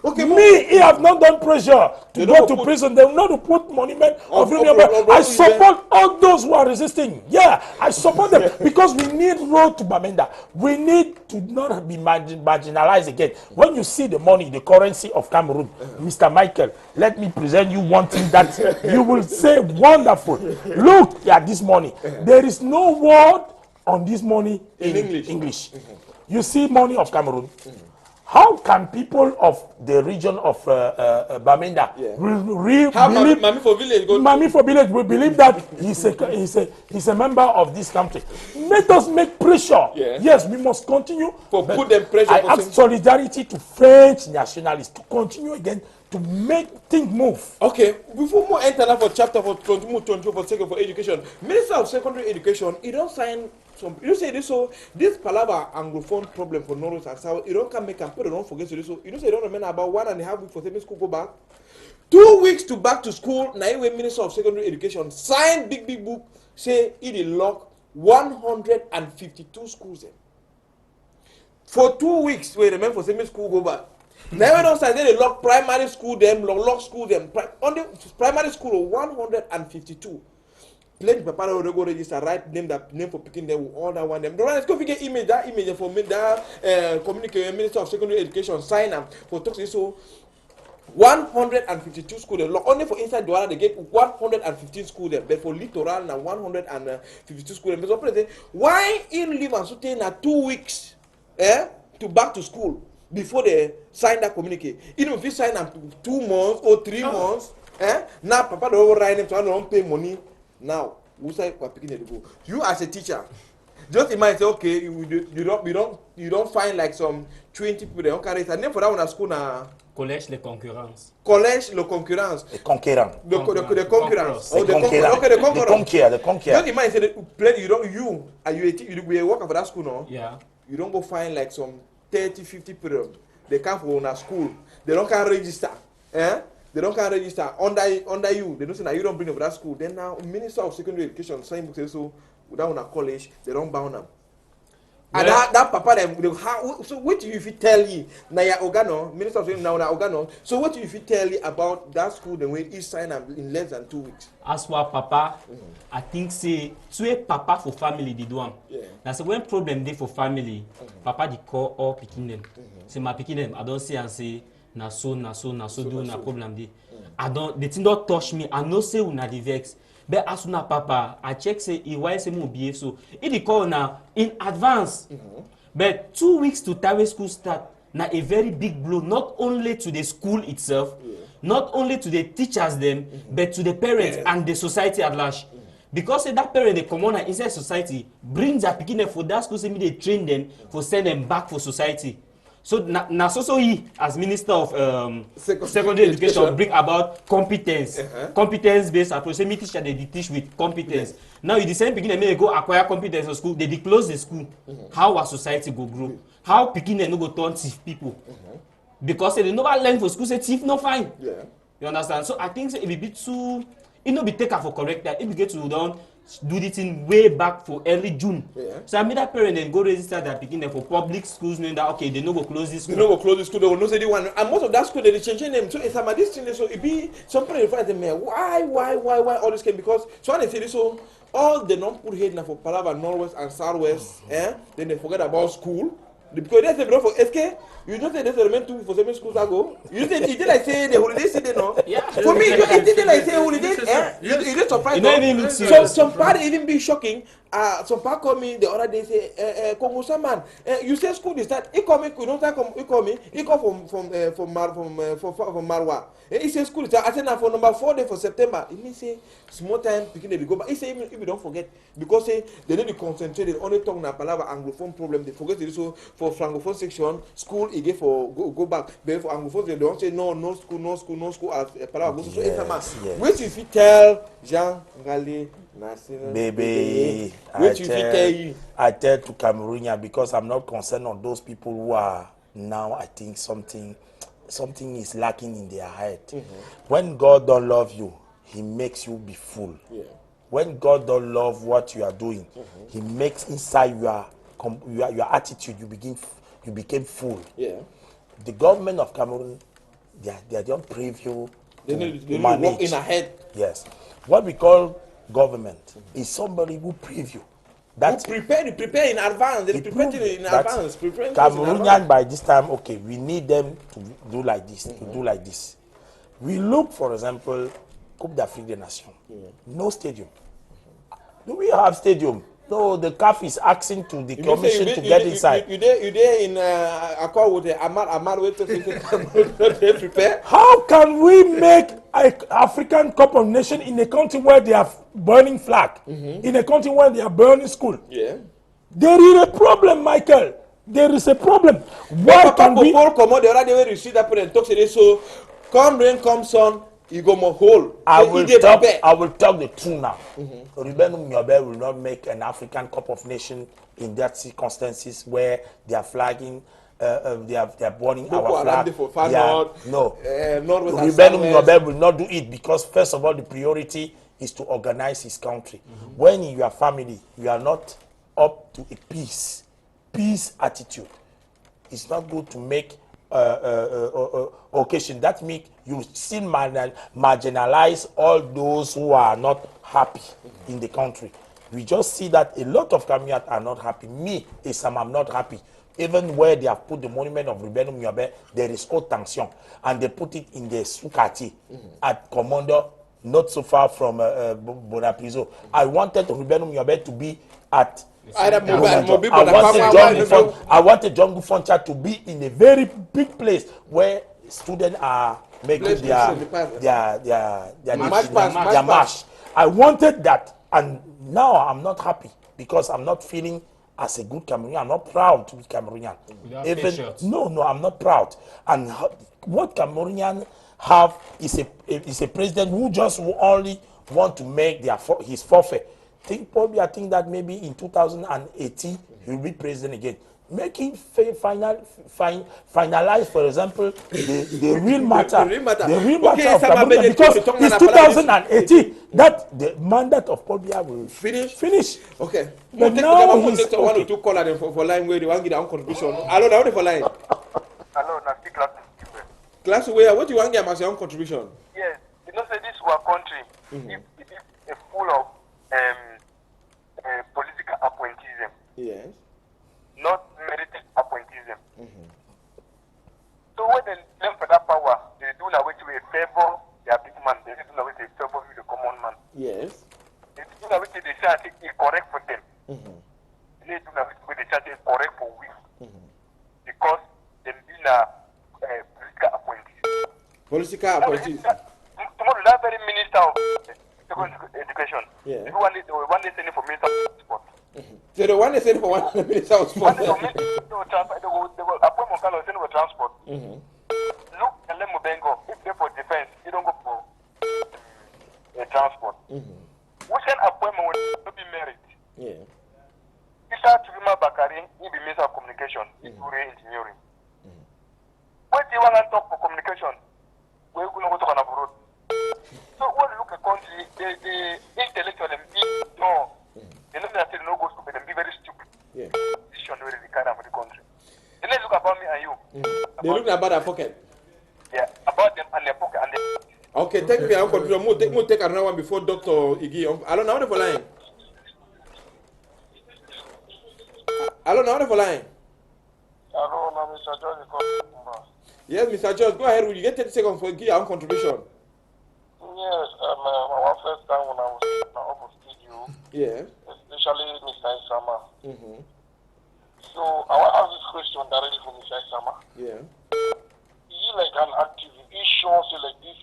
Okay, me, he have not done pressure to go to prison. They will not put monument of I support all those who are resisting. Yeah, I support them because we need road to Bamenda. We need to not be marginalized again. When you see the money, the currency of Cameroon, Mr. Michael, let me present you one thing that you will say wonderful. Look at this money. There is no word on this money in English. You see money of Cameroon. How can people of the region of Bamenda Mami for village will believe that he's a member of this country? Let us make pressure. Yeah. Yes, we must continue. Put them pressure. I ask solidarity to French nationalists to continue again to make things move. Okay, before we enter now for chapter for 22 for second for education, Minister of Secondary Education, he don't sign some. You say this so this palaver anglophone problem for North and South. You don't come make and put it don't forget to this so. You know say you don't remember about 1.5 weeks for secondary school go back. 2 weeks to back to school. Now Minister of Secondary Education signed big book say he lock 152 schools in. For 2 weeks we remember for secondary school go back. Now we don't say they lock primary school them, lock school them. On the primary school 152. Let the papa go register, write name for picking them all that one them. Let's go figure image for me that communicate Minister of Secondary Education sign them for talk so 152 schools them. Only for inside Douala they get 115 schools them, but for littoral now 152 schools them. So why in live and sustain na 2 weeks to back to school before they sign that communique? Even if you sign them 2 months or 3 months, now papa don't write them so I don't pay money. Now, who say we're picking it to go? You as a teacher, just imagine say, okay, you don't find like some 20 people they don't carry it. And then for that one at school now. Collège les concurrences. Collège le concurrence. The conquérant. The concurrence. Oh, the conquérant. Okay, the conqueror. Just imagine say you we are working for that school now. Yeah. You don't go find like some 30-50 people. They come from a school. They don't can register. They don't can register under you. They don't say now you don't bring them to that school. Then now Minister of Secondary Education sign book say so without on a college they don't bound them. And that papa them so what do you if you tell you now your organo Minister of now organo so what do you if you tell you about that school then when he sign them in less than 2 weeks? As for papa, I think say to papa for family they do am. Yeah. Now so when problem dey for family, papa they call all picking them. Say my picking them I don't see and say na so do na problem dey. I don't the thing don't touch me. I know say una dey vex. But as una papa, I check say why say mo behave so. It dey call now in advance. But 2 weeks to Tawe school start na a very big blow not only to the school itself, not only to the teachers them, but to the parents and the society at large. Because that parent they come on inside society brings their pikin for that school say me they train them for send them back for society. So now so he as Minister of Secondary Education bring about competence, competence-based approach. Say me teacher they teach with competence. Now you the same beginning they go acquire competence in school. They close the school. How our society go grow? How beginning no go turn thief people? Because they never learn for school say thief no fine. Yeah. You understand? So I think say, if it be too, it no be taken for correct that if we get to down. Do the thing way back for early June. Yeah. So I made that parent then go register that beginning for public schools knowing that okay they no go close this school. They no go close the school, they will not say the one. And most of that school they change them. So it's about this thing so it be some parents find them why all this came because so when they say this so all the non put head now for Palava Northwest and Southwest, then they forget about school. Because that's the for SK. You don't say that's the main 2 for 7 schools ago. You did I say the holiday season, no? Yeah. For me, you did I say holiday? It is surprising. So some part even be shocking. Some part call me the other day say, Kongo man, you say school is that? He call me. You don't come. He call me. He come from Marwa. He say school is that. I said now for number 4 day for September. He may say small time picking they go back. He say even if you don't forget because say they need to concentrate. They only talk na palava anglophone problem. They forget it. So for francophone section school he get for go back. But for anglophone they don't say no school as palava go. So yes. Which if you tell Jean Gale. Baby, I tell to Cameroonian because I'm not concerned on those people who are now. I think something is lacking in their head. When God don't love you, He makes you be full. When God don't love what you are doing, He makes inside your attitude you became full. The government of Cameroon, they don't preview. They walk in ahead. Yes, what we call government is somebody who preview. That prepare in advance. They prepare in advance. Cameroonian by this time, okay, we need them to do like this, to do like this. We look, for example, Coupe d'Afrique des Nations. No stadium. Do we have stadium? No, the CAF is asking to the commission to get inside. You there in accord with the Amar way to prepare? How can we make an African Cup of Nations in a country where they are burning flag, in a country where they are burning school? There is a problem, Michael. There is a problem. Why can we? Come on, the other day we see that and talk today. So come rain, come sun. You go more whole. I will talk the truth now. Ruben Nyobe will not make an African Cup of Nations in that circumstances where they are flagging, they are burning our flag. No, Ruben Nyobe will not do it because first of all the priority is to organize his country. When in your family you are not up to a peace attitude, it's not good to make occasion. That means you still marginalize all those who are not happy in the country. We just see that a lot of Cameroonians are not happy. Me, Isam, I'm not happy. Even where they have put the monument of Ruben Nyobe, there is haute tension, and they put it in the Sukati at Commando, not so far from Bonapriso. I wanted Ruben Nyobe to be at I wanted John Gufoncha to be in a very big place where students are making their march. I wanted that, and now I'm not happy because I'm not feeling as a good Cameroonian. I'm not proud to be Cameroonian. No, I'm not proud. And what Cameroonians have is a president who just only want to make his forfeit. I think that maybe in 2018 he will be president again. Making finalize, for example, the real matter, the real matter of Cameroon, because it's 2018 that the mandate of Paul Biya will finish. Okay. But now he's okay. One or two callers for line where they want to get their own contribution. Hello, now for line. Hello, Nasti class. Class where? What do you want to get as your own contribution? Yes, you know, say this our country. If it is full of political appointeeism. Yes. Not merited appointeeism. So when they claim for that power, they do like which way favor their big man. They do like which they favor the common man. Yes. They do like which they say I think is correct for them. They do like which they say is correct for we. Because they be political appointees. Political appointees. Tomorrow that very minister of education. Yeah. One day sending for minister of transport. So the one they send for one minister of sport. They will appoint Mokalo send for transport. Look and let Mubengo, if they for defense, you don't go for transport. Which kind of appointment will not be merit? Yeah. Isa Chivima Bakari, he be minister of communication, he do engineering. When you want to talk for communication, we're going to go to an abroad. So when you look at country, the intellectual and no. They know that they no go stupid and be very stupid. Yeah. Decision where they carry for the country. Then let's look about me and you. They look about their pocket. Yeah, about them and their pocket and their. Okay, take me out control. We'll take another one before Dr. Iggy. Hello, now for line. Hello, now for line. Mr. George. Yes, Mr. George, go ahead. Will you get 30 seconds for give your own contribution? Yes, my first time when I was up on studio. Yeah. Especially Mr. Isama. Mm-hmm. So I want to ask this question directly from Mr. Isama. Yeah. He like an activist. He shows like this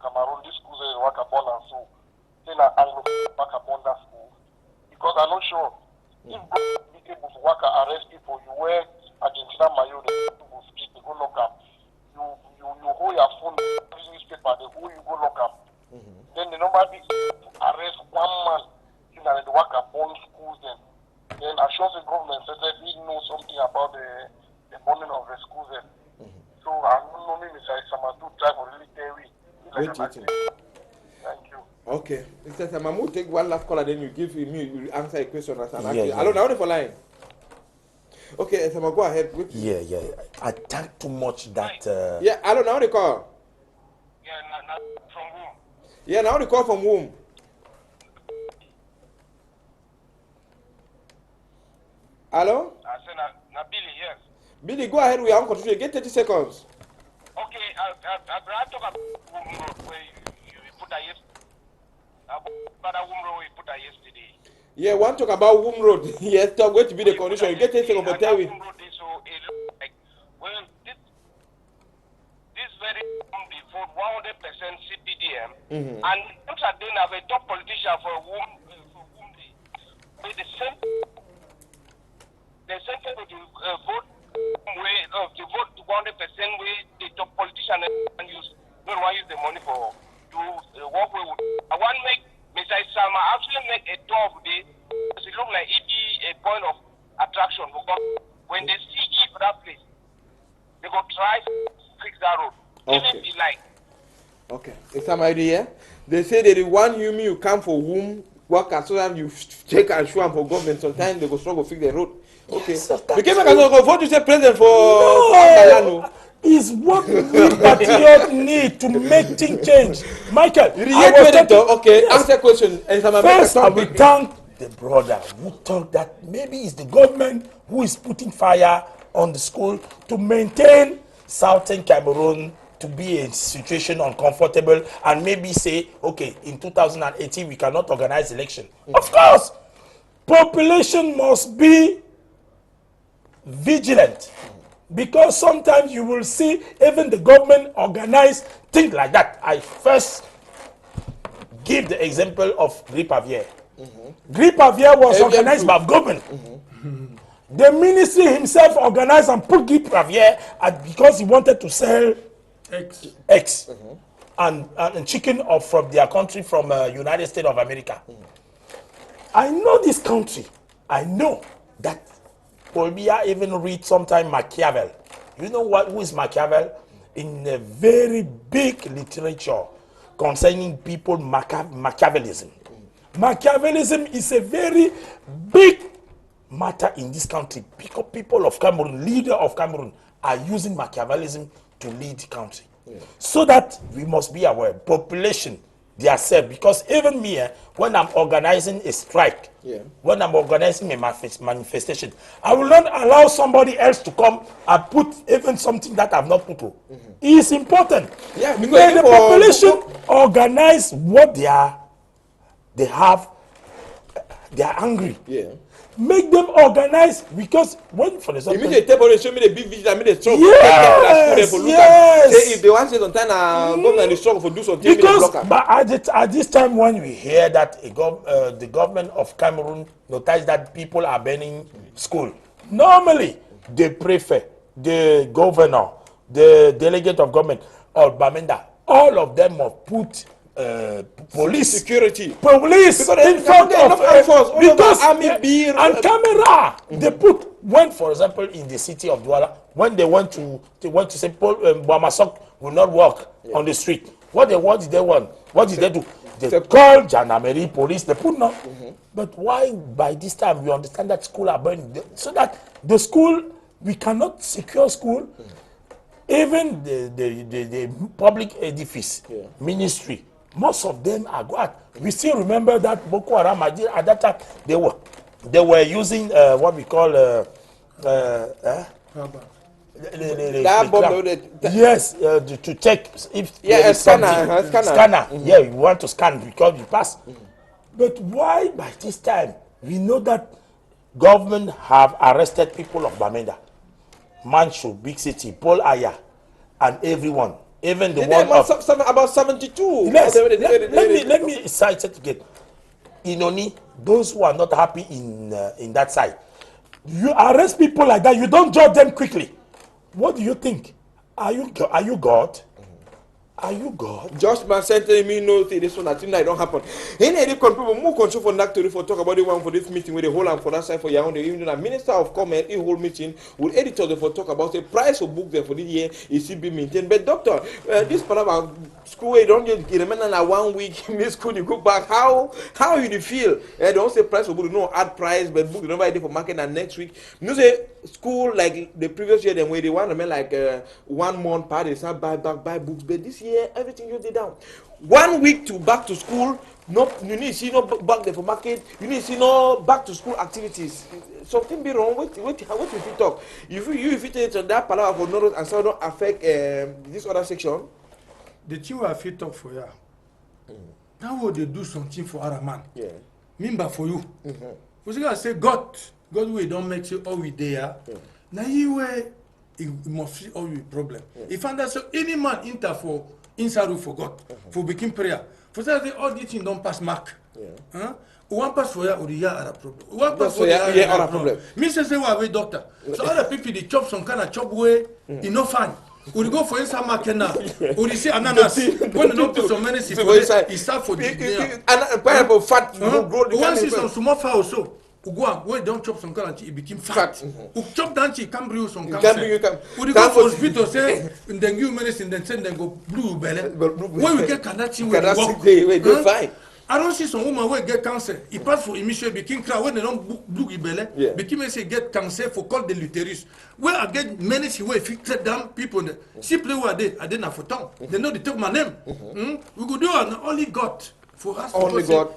Cameroon, this school is work upon and so then I Anglo work upon that school. Because I'm not sure if be able to work arrest people, you wear Argentina mayo, the people speak, they go lock up. You hold your phone, newspaper, they hold you go lock up. Then the number be to arrest one man in the work upon schools then assures the government said that he knows something about the burning of the schools then. So I don't know maybe Mr. to try for really tell me. Thank you. Okay. Mr. Samamu, take one last call and then you answer a question as an actor. Yeah. Hello, now for line. Okay, Samamu, go ahead. Yeah. I talk too much that. Yeah, hello, now the call. Yeah, not from whom? Yeah, now the call from whom? Hello? I said, not Billy, yes. Billy, go ahead with your own contribution. Get 30 seconds. Okay, I talk about where you put that yesterday. About that road we put that yesterday. Yeah, one talk about Womb Road. Yes, talk going to be the condition. You get 30 seconds for tell me. So it looks like, well, this very for 100% CPDM, and looks like they have a top politician for whom with the same people to vote way to vote 100% way the top politician and don't want to use the money for to work with. I want to make Mr. Isama actually make a tour of this. It look like it be a point of attraction because when they see it for that place, they go try to fix that road. Okay. Even if like. Okay. Is some idea? They say that the one you come for whom workers so that you check and show them for government. Sometimes they go struggle to fix the road. Okay. Yes, Because I can go vote to say president for No, is what we patriots need to make things change. Michael, Okay, yes. answer question. First, I will thank the brother who thought that maybe it's the government who is putting fire on the school to maintain southern Cameroon to be a situation uncomfortable and maybe say, okay, in 2018 we cannot organize election. Of course, population must be vigilant because sometimes you will see even the government organize things like that. I first give the example of Grippe Aviaire. Grippe Aviaire was organized by government. The ministry himself organized and put Grippe Aviaire because he wanted to sell eggs and chicken from their country, from United States of America. I know this country. I know that Paul Biya even read sometime Machiavelli. You know who is Machiavelli? In a very big literature concerning people Machiavellism. Machiavellism is a very big matter in this country because people of Cameroon, leader of Cameroon, are using Machiavellism to lead the country. So that we must be aware, population, they are safe. Because even me, when I'm organizing a strike, when I'm organizing a manifestation, I will not allow somebody else to come and put even something that I've not put to. It is important. Yeah, because the population organize what they are. They are angry. Yeah. Make them organize because when, for example, immediately show me the big vision, I mean the struggle. Yes. Say if they want to say sometimes government is struggle for do something. Because but at this time when we hear that the government of Cameroon noticed that people are burning school, normally the prefect, the governor, the delegate of government, or Bamenda, all of them must put police security, police in front of because army beer and camera. They put when, for example, in the city of Douala, when they want to say Bouamasok will not walk on the street. What did they want? What did they do? They call gendarmerie, police. They put no. But why by this time we understand that school are burning, so that the school we cannot secure school. Even the public edifice ministry. Most of them are gone. We still remember that Boko Haram at that time they were using what we call That bomb. Yes, to check if a scanner. Yeah, you want to scan because you pass. But why by this time we know that government have arrested people of Bamenda, Manchu, big city, Paul Aya, and everyone, even the one of about 72. Yes, let me cite it again. Inoni, those who are not happy in that side, you arrest people like that. You don't judge them quickly. What do you think? Are you God? Are you God? Just man sent me no this one. I think that don't happen. In any people more control for Naktori for talk about the one for this meeting with the whole and for that side for Yaoundé. Even the Minister of Commerce in whole meeting with editors for talk about the price of book there for this year is still be maintained. But doctor, this part about school you don't get remember now 1 week in school you go back. How you feel? Don't say price of book no add price but book the number for market and next week. You say school like the previous year then where they want to make like 1 month part they start buy books but this year everything you did down 1 week to back to school. No, you need to see no back there for market. You need to see no back to school activities. Something be wrong. What if you talk? If you take on that part for no and so don't affect this other section. The thing we have to talk for ya. Now would they do something for other man? Yeah. Remember for you. We gonna say God we don't make sure all we there. Now you it must see all your problem. If and that's any man enter for inside for God for begin prayer. For that all these things don't pass mark. One pass for ya or the year other problem. One pass for ya other problem. Me say we have a doctor. So other people they chop some kind of chop way enough fun. We go for inside market now. We say ananas. When you don't put some medicine for it, it start for the and pineapple fat grow. One see some small fowl so. We don't chop some kind of it became fat. We chop that she can bring some cancer. We go for hospital say then give medicine then send them go blue belly. When we get connection with the fine. I don't see some woman who get cancer. He pass for emission became cry when they don't blue belly. Became say get cancer for call the uterus. Where I get medicine where fix them people simply where they not for tongue. They know they take my name. We go do an only God for us. Only God.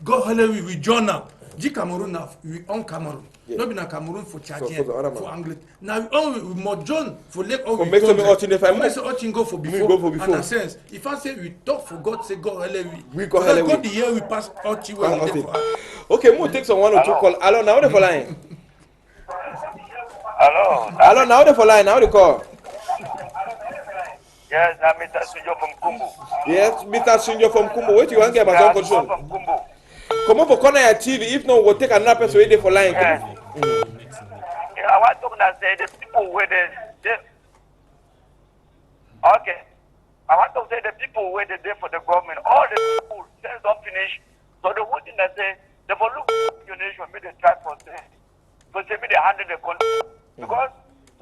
God hallelujah we journal. G Cameroon now we on Cameroon. No be na Cameroon for Chadian for Anglican. Now we on we more John for Lake all we make some out in the family. Make some go for before. And a sense if I say we talk for God say God hallelujah. We go hallelujah. God the year we pass out you where we for. Okay, we'll take some 1 or 2 call. Hello, now the for line. Hello, now the for line. Now the call. Yes, I'm Mr. Sunjo from Kumbu. Yes, Mr. Sunjo from Kumbu. Wait, you want to get my control? From Kumbu. Come on for corner your TV. If not, we'll take another person waiting for line. Yes. I want to say the people where they okay. I want to say the people where they there for the government. All the schools things don't finish. So the one thing I say, the for look your nation, make the try for say, me they handle the country. Because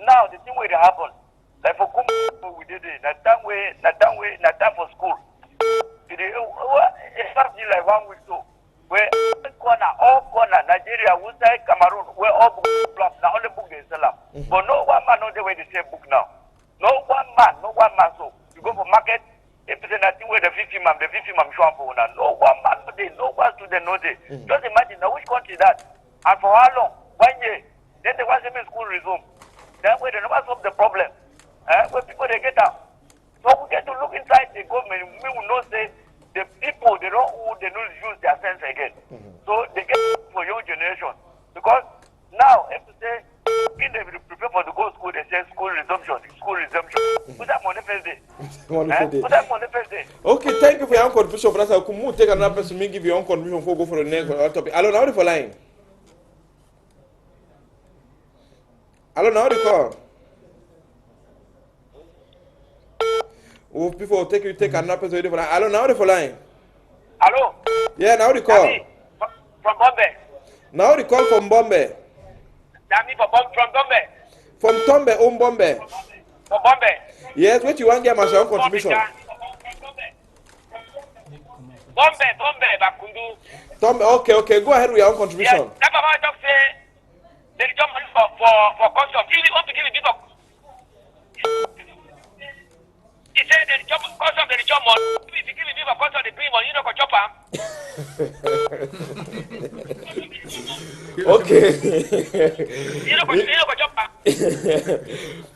now the thing where they happen, like for Kumbu we did it. That time for school. It's something like 1 week so. Where all corner, Nigeria, Wusai, Cameroon, where all books flop, now only book they sell up. But no one man know the way they say book now. No one man. So you go for market, if it's nothing where the 50 man show up for now. No one man know they, no one student know they. Just imagine now which country that. And for how long? 1 year. Then the one school resume. Then where they never solve the problem. Where people they get out. So we get to look inside the government, we will not say the people they don't use their sense again. So they get for young generation. Because now if you say if they prepare for the go school, they say school resumption. Put that money first day. Put that money first day. Okay, thank you for your own contribution. But I could take another person me give your own contribution before go for the next topic. Hello, now the for line. Hello, now the call. Oh, before take another person for line. Hello, now the for line. Hello. Yeah, now the call. From Bombay. Now the call from Bombay. Dami from Bombay. From Tombe, Bombay. From Bombay. Yes, what you want to get my own contribution? Bombay, Bakundu. Tombe, okay, go ahead with your own contribution. Yes, that's what I talk say. There is money for custom. If you want to give it people. He said the job custom, the job money. If you give it people custom, they bring money, you know, for chopper.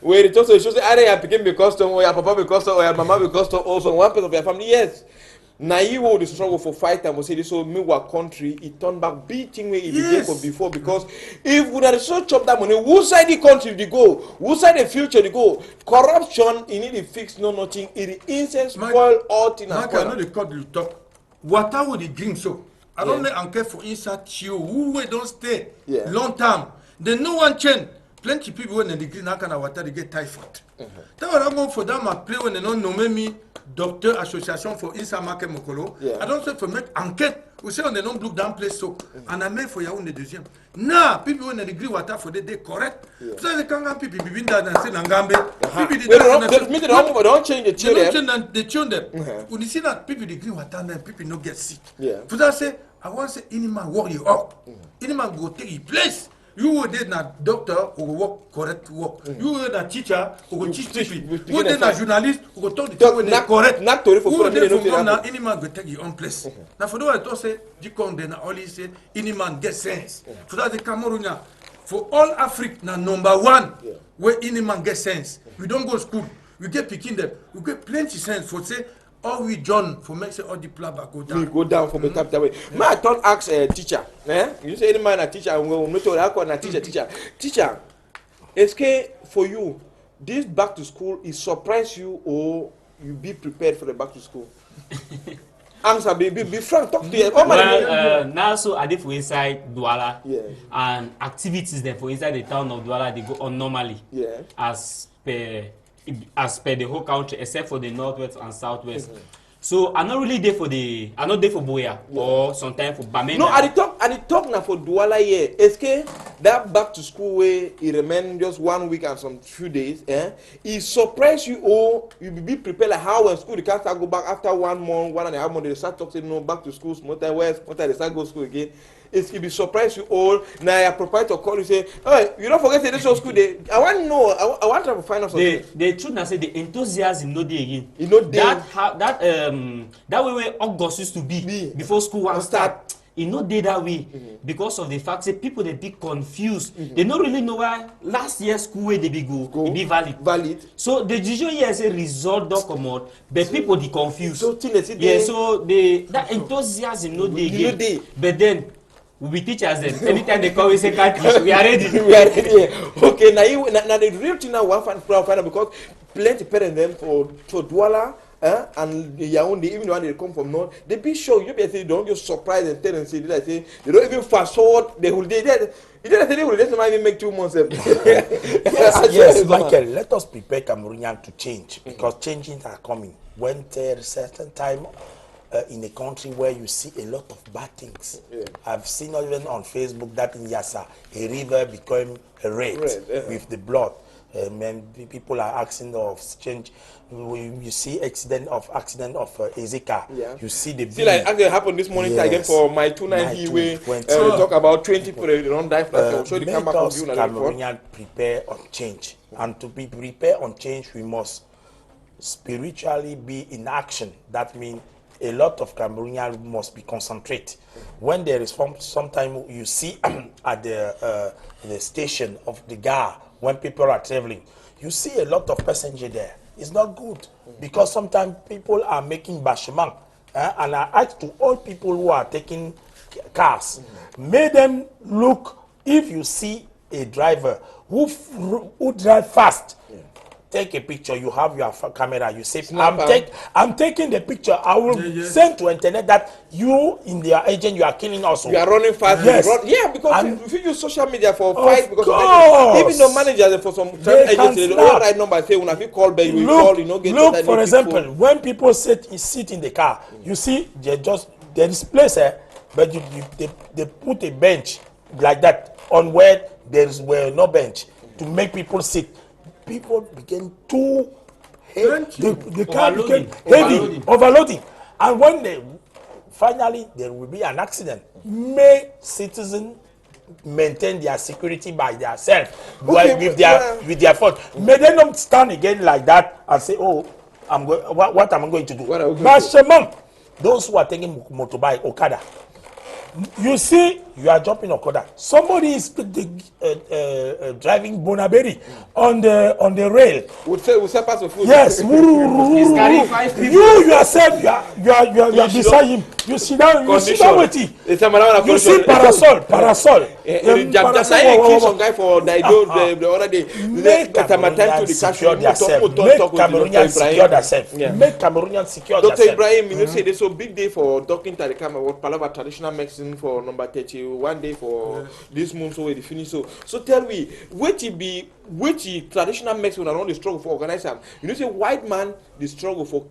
Where it also shows either you became the custom or your papa be custom or your mama be custom also one person of your family. Yes. Now you hold the struggle for fight and we say this so meanwhile country it turned back beating where it began from before because if we had so chop that money, whose side the country they go, whose side the future they go, corruption you need to fix no nothing, it incense spoil all things. I know the court will talk. Water would the drink so. I don't know and care for inside you who we don't stay long time. Then no one change. Plenty people when they drink that kind of water they get typhoid. That was going for them I play when they don't know me doctor association for inside market mokolo. I don't say for make enquête. We say on the non look down place so and I make for your own the deuxième. Now people when they drink water for they correct. So they can't people be that and say Nangambe. People don't change the children. They change them. When you see that people they drink water and people no get sick. For that say I want to say any man work you up. Any man go take his place. You were there na doctor who work correct work. You were na teacher who go teach people. You were there na journalist who go talk the thing when they correct. You were there from na any man go take your own place. Now for the way I talk say, you come there na only say any man get sense. For that the Cameroonian, for all Africa na number one where any man get sense. We don't go school. We get picking them. We get plenty sense for say. All we John for make say all the plaba go down. We go down from the top that way. My turn ask a teacher. You say any man a teacher, we will not tell a teacher. Teacher, SK for you, this back to school is surprise you or you be prepared for the back to school? Answer, be frank, talk to you. Now so I did for inside Douala and activities there for inside the town of Douala they go on normally. As per the whole country except for the northwest and southwest. So I'm not really there for I'm not there for Boya or sometimes for Bamenda. No, I talk now for Douala here. SK that back to school way it remain just 1 week and some few days. It surprise you or you be prepared like how when school the kids start go back after 1 month, 1.5 months they start talking no back to school, small time west, small time they start go school again. It be surprise you all. Now your proprietor call you say, "Oh, you don't forget this school day." I want to know. I want to find out something. The truth now say the enthusiasm no dey again. You know that way where August used to be before school was start. It no dey that way because of the fact that people they be confused. They don't really know why last year's school way they be go it be valid. So the decision here say result don't come out, but people they confused. So so that enthusiasm no dey again. But then. We be teachers then. Anytime they come, we say can't teach. We are ready. Okay, now the real thing now one find out because plenty parents them for Douala and the Yaoundé, even when they come from north, they be sure you be say don't just surprise and tell and say they don't even fast forward. They will they will even make 2 months. yes, Michael. Let us prepare Cameroonian to change because changes are coming. When there is certain time. In a country where you see a lot of bad things. I've seen even on Facebook that in Yassa, a river became red with the blood. People are asking of change. You see accident of Ezeka. You see the. See like actually happened this morning again for my 29 we talk about 20 people they don't die. So they come back on you. Cameroonian prepare on change, and to be prepared on change, we must spiritually be in action. That means. A lot of Cameroonians must be concentrate. When there is sometime you see at the station of the GAR when people are traveling, you see a lot of passengers there. It's not good because sometimes people are making bashman. And I ask to all people who are taking cars, make them look. If you see a driver who drive fast. Take a picture. You have your camera. You say, "I'm taking the picture. I will send to internet that you in their agent you are killing us. You are running fast. Yes. Because if you use social media for fight, because of even the managers for some agency, they don't write number say when you call back, you call. You know, get look for example, when people sit in the car, you see there is place but they put a bench like that on where there is no bench to make people sit. People became too heavy. The car became heavy, overloading. And when finally there will be an accident, may citizens maintain their security by themselves with their fault. May they not stand again like that and say, "Oh, what am I going to do?" But those who are taking motorbike, Okada, you see you are jumping Okoda. Somebody is driving Bonaberi on the rail. We'll say pass of food. Yes. He's carrying 5 people. You yourself, you are beside him. You sit down with him. You see parasol. Some guy for the other day. Make Cameroonians secure themselves. Make Cameroonians secure themselves. Dr. Ibrahim, you know, say there's a big day for talking to the camera about Palava traditional medicine for number 31 day for this month, so we finish. So tell me, which traditional medicine around the struggle for organizing? You know, say white man the struggle for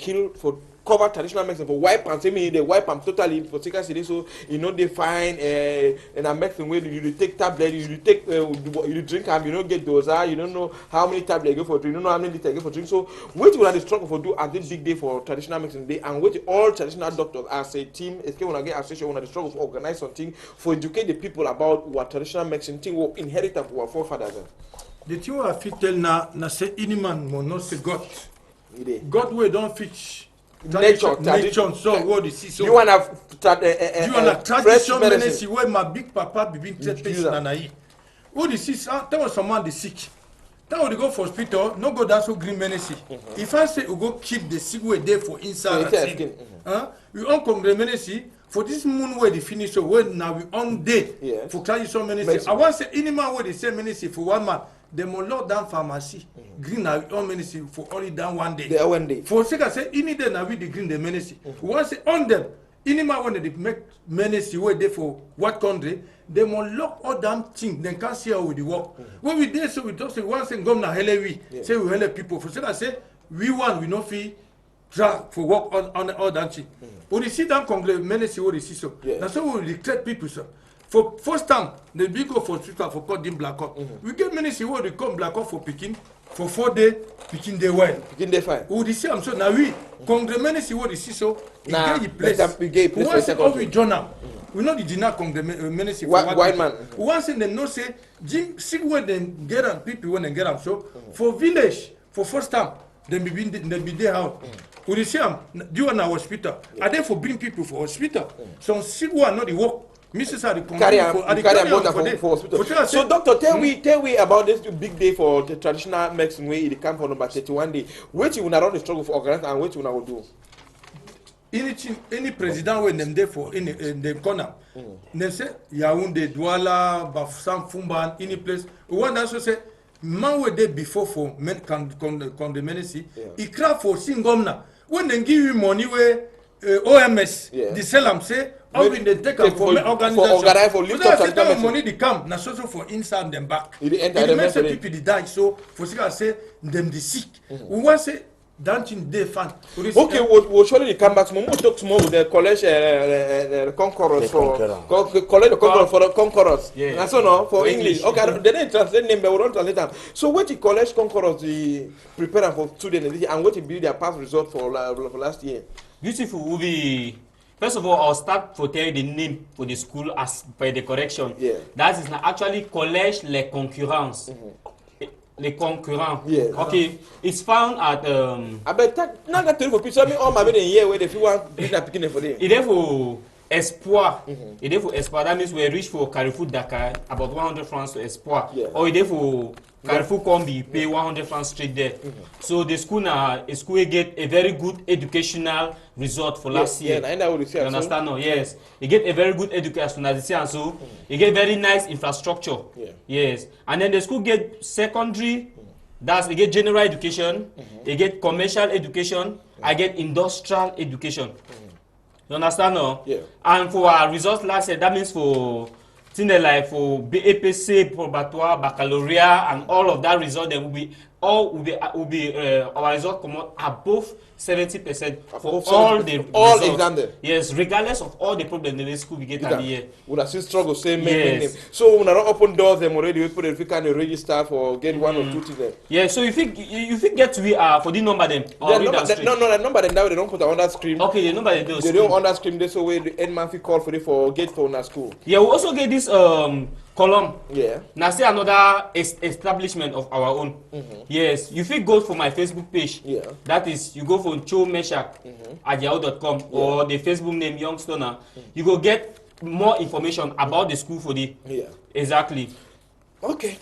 cover traditional medicine for wipe and say me they wipe am totally for take us so you know they find and a medicine where you take tablet, you take you drink am, you don't get dose, you don't know how many tablets you go for drink, you don't know how many liters you go for drink. So which will the struggle for do at this big day for traditional medicine day, and which all traditional doctors as a team, especially when I get association, when the struggle for organize something for educate the people about what traditional medicine thing will inherit from our forefathers. The thing I fit tell na say any man will not say God. God we don't fit nature so what is so you wanna tradition medicine where my big papa be being treated na yi what is this tell us someone the sick tell we go for hospital no go that so green medicine if I say we go keep the sick way there for inside we on congre medicine for this moon where the finish so when now we on day for tradition medicine I want say any man where the same medicine for 1 month. They will lock down pharmacy. Green now on medicine for only down 1 day. There 1 day. For sake I say any day now we the green the medicine. Once on them, any man when they make medicine where they for what country, they will lock all damn things. They can't see how we work. When we did so we just say one thing governor hele we say we help people. For sake I say we no fee drag for work on all that thing. When you see down Congress medicine what they see so. That's how we treat people so. For first time, the big go for hospital for call them black up. We get many see what they come black up for picking for 4 days, picking day well. Picking day fine. We see I'm so now we Congress many see what they see so. Nah, we place. We get place. Once all we join now. We know the dinner Congress many see white man. Once in them no say see when they get them people when they get them so for village for first time they be there out. We see them do in our hospital. Are they for bring people for hospital? Some sick one not the work. Carry for hospital. So doctor, tell me about this big day for the traditional medicine way in the camp for number 31 day. Which you will not the struggle for organize and which you will do? Any president when them there for in the corner. They say Yaoundé, Douala, Bafoussam, Fumban, any place. One also say man were there before for men can the medicine. He cry for Singomna. When they give you money where OMS, the Selam say. How will they take up for organization? For lift up the money they come, na so for inside them back. It makes people they die. So for sake I say them the sick. We want say dancing day fun. Okay, we'll surely come back tomorrow. We'll talk tomorrow with the college conquerors for college conquerors for the conquerors. And so no for English. Okay, they didn't translate name, but we don't translate them. So what the college conquerors the prepare for students and what to be their past result for last year. Beautiful will be. First of all, I'll start for tell you the name for the school as by the correction. That is actually Collège Les Concurrents. Les Concurrents. Okay, it's found at. I bet now that for picture me all my in here where the few one picking for them. It is for Espoir. It is for Espoir. That means we reach for Carrefour Dakar about 100 francs to Espoir. Or it is for Carrefour Combi pay 100 francs straight there. So the school now a school get a very good educational result for last year. I know what you understand now? Yes. You get a very good education as and so you get very nice infrastructure. Yes. And then the school get secondary, that's you get general education, you get commercial education, I get industrial education. You understand now? And for our results last year, that means for things like for BAPC, probatoire, baccalaureate, and all of that result, then will be our result come out above 70% for all the exam there. Yes, regardless of all the problems in the school we get at the year. We have still struggle same name. So when I open doors them already, we put if you can register for get 1 or 2 things there. Yeah, so if you get to be for the number them. The number them now they don't put on that screen. Okay, the number they don't on that screen. They so way the end man fi call for get for na school. Yeah, we also get this column. Yeah. Now see another establishment of our own. Yes, you fit go for my Facebook page. That is, you go for Cho Meshak at yahoo.com or the Facebook name Youngstoner. You go get more information about the school for the. Yeah. Exactly. Okay.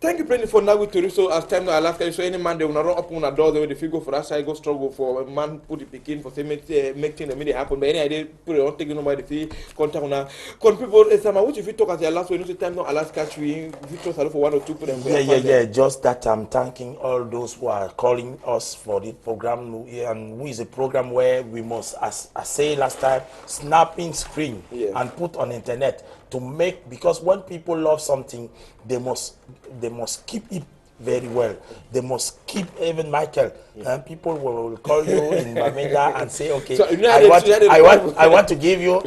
Thank you, President, for now with Tori. So as time now Alaska, so any man they will not open a door, they will go for that side, go struggle for a man put the picking for say make things the media happen. But any idea put it on taking nobody fee contact on con people what if you talk at the last when you say time now Alaska we trust for 1 or 2 put them. Yeah. Just that I'm thanking all those who are calling us for the program, and who is a program where we must, as I say last time, snapping screen and put on internet to make, because when people love something, they must keep it very well. They must keep, even Michael. People will call you in Bamenda and say, okay, so, I want to give you.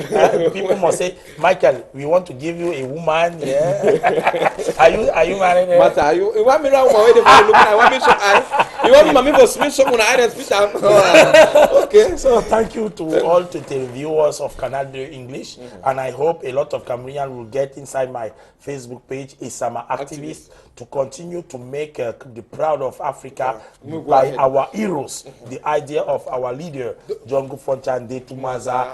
People must say, Michael, we want to give you a woman. Yeah. Are you married? Master, you want me around my way? I want me so you want me for Smith someone I don't speak down. Okay. So thank you to all the viewers of Canal de English, and I hope a lot of Cameroonians will get inside my Facebook page, Isama Activist, to continue to make the proud of Africa by our heroes, the idea of our leader, John Gufontan, De Tumaza,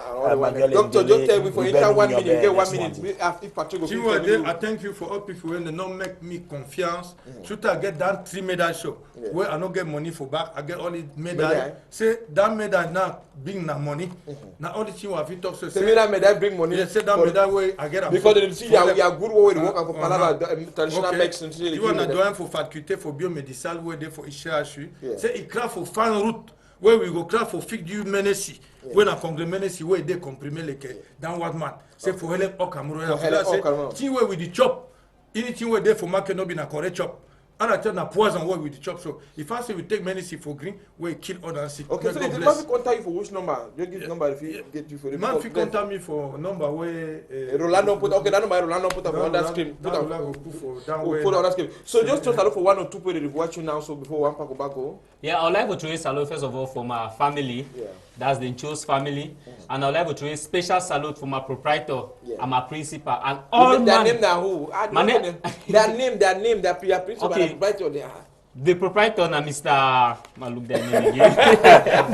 Doctor, just tell me for enter 1 minute, get 1 minute. If Patrick I thank you for all people when they not make me confiance. Should I get that 3 medal show where I don't get money for back, I get only medal. Say that medal now bring na money. Now all the thing we have talk so say that medal bring money. Yeah, say that medal way I get because they see you are good way to work for Palava traditional medicine. You want to do for faculté for biomédical where they for ICHU. Say it craft for fan route where we go craft for fig du menesi. When a congrès menesi where they comprimer les downward man. Say for help au Cameroun. Thing where with the chop. Anything where they for market no be na correct chop. And I tell na poison where with the chop. So if I say we take menesi for green, we kill other sick. Okay, so the man will contact you for which number? You give number if you get you for the man will contact me for number where Rolando put okay, that number Rolando put on that screen. Put on that screen. So just trust for 1 or 2 people to watch you now. So before one pack back go. Yeah, I'd like to trace salute first of all for my family. That's the Chose family. And I'd like to trace special salute for my proprietor and my principal and all their name now who? Their name, their principal and proprietor there. The proprietor na Mr. Look their name again.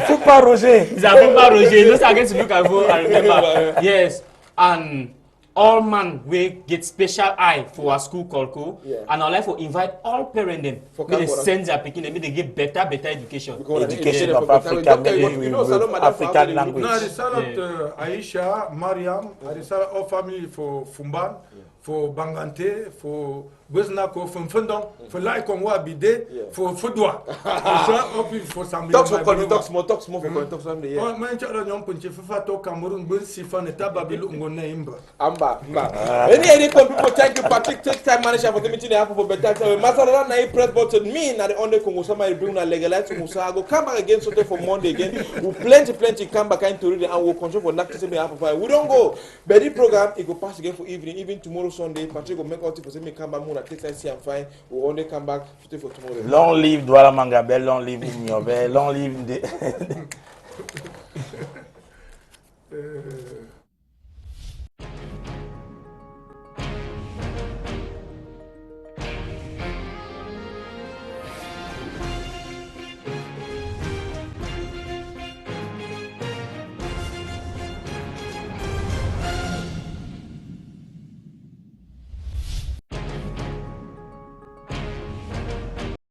Fupa Roger. It's a Fupa Roger. Those are going to look at who I remember. Yes. And all man we get special eye for our school Kolko. And I'd like to invite all parents them. They send their picking and they get better education. Education of African African language. No, I salute Aisha, Mariam, I salute all family for Fumban, for Bangante, for Gweznako, for Mfundong, for Laikon Wabide, for Fudwa. For some talk small for somebody. Oh, man, children, young punch, if I talk Cameroon, will see fun at Tababilu Imba. Amba. Any people, thank you, Patrick. Take time manager for the meeting happen for better time. Masaran, I press button. Me, na the only Congo, somebody bring a legalize to Musago. Come back again, so for Monday again. We plenty come back into read and we'll control for not to say me happen. We don't go. But the program, it will pass again for evening. Even tomorrow Sunday, Patrick will make all people say me come back. Take time, see I'm fine. We'll only come back for tomorrow. Long live Douala Mangabel. Long live Miobe. Long live the.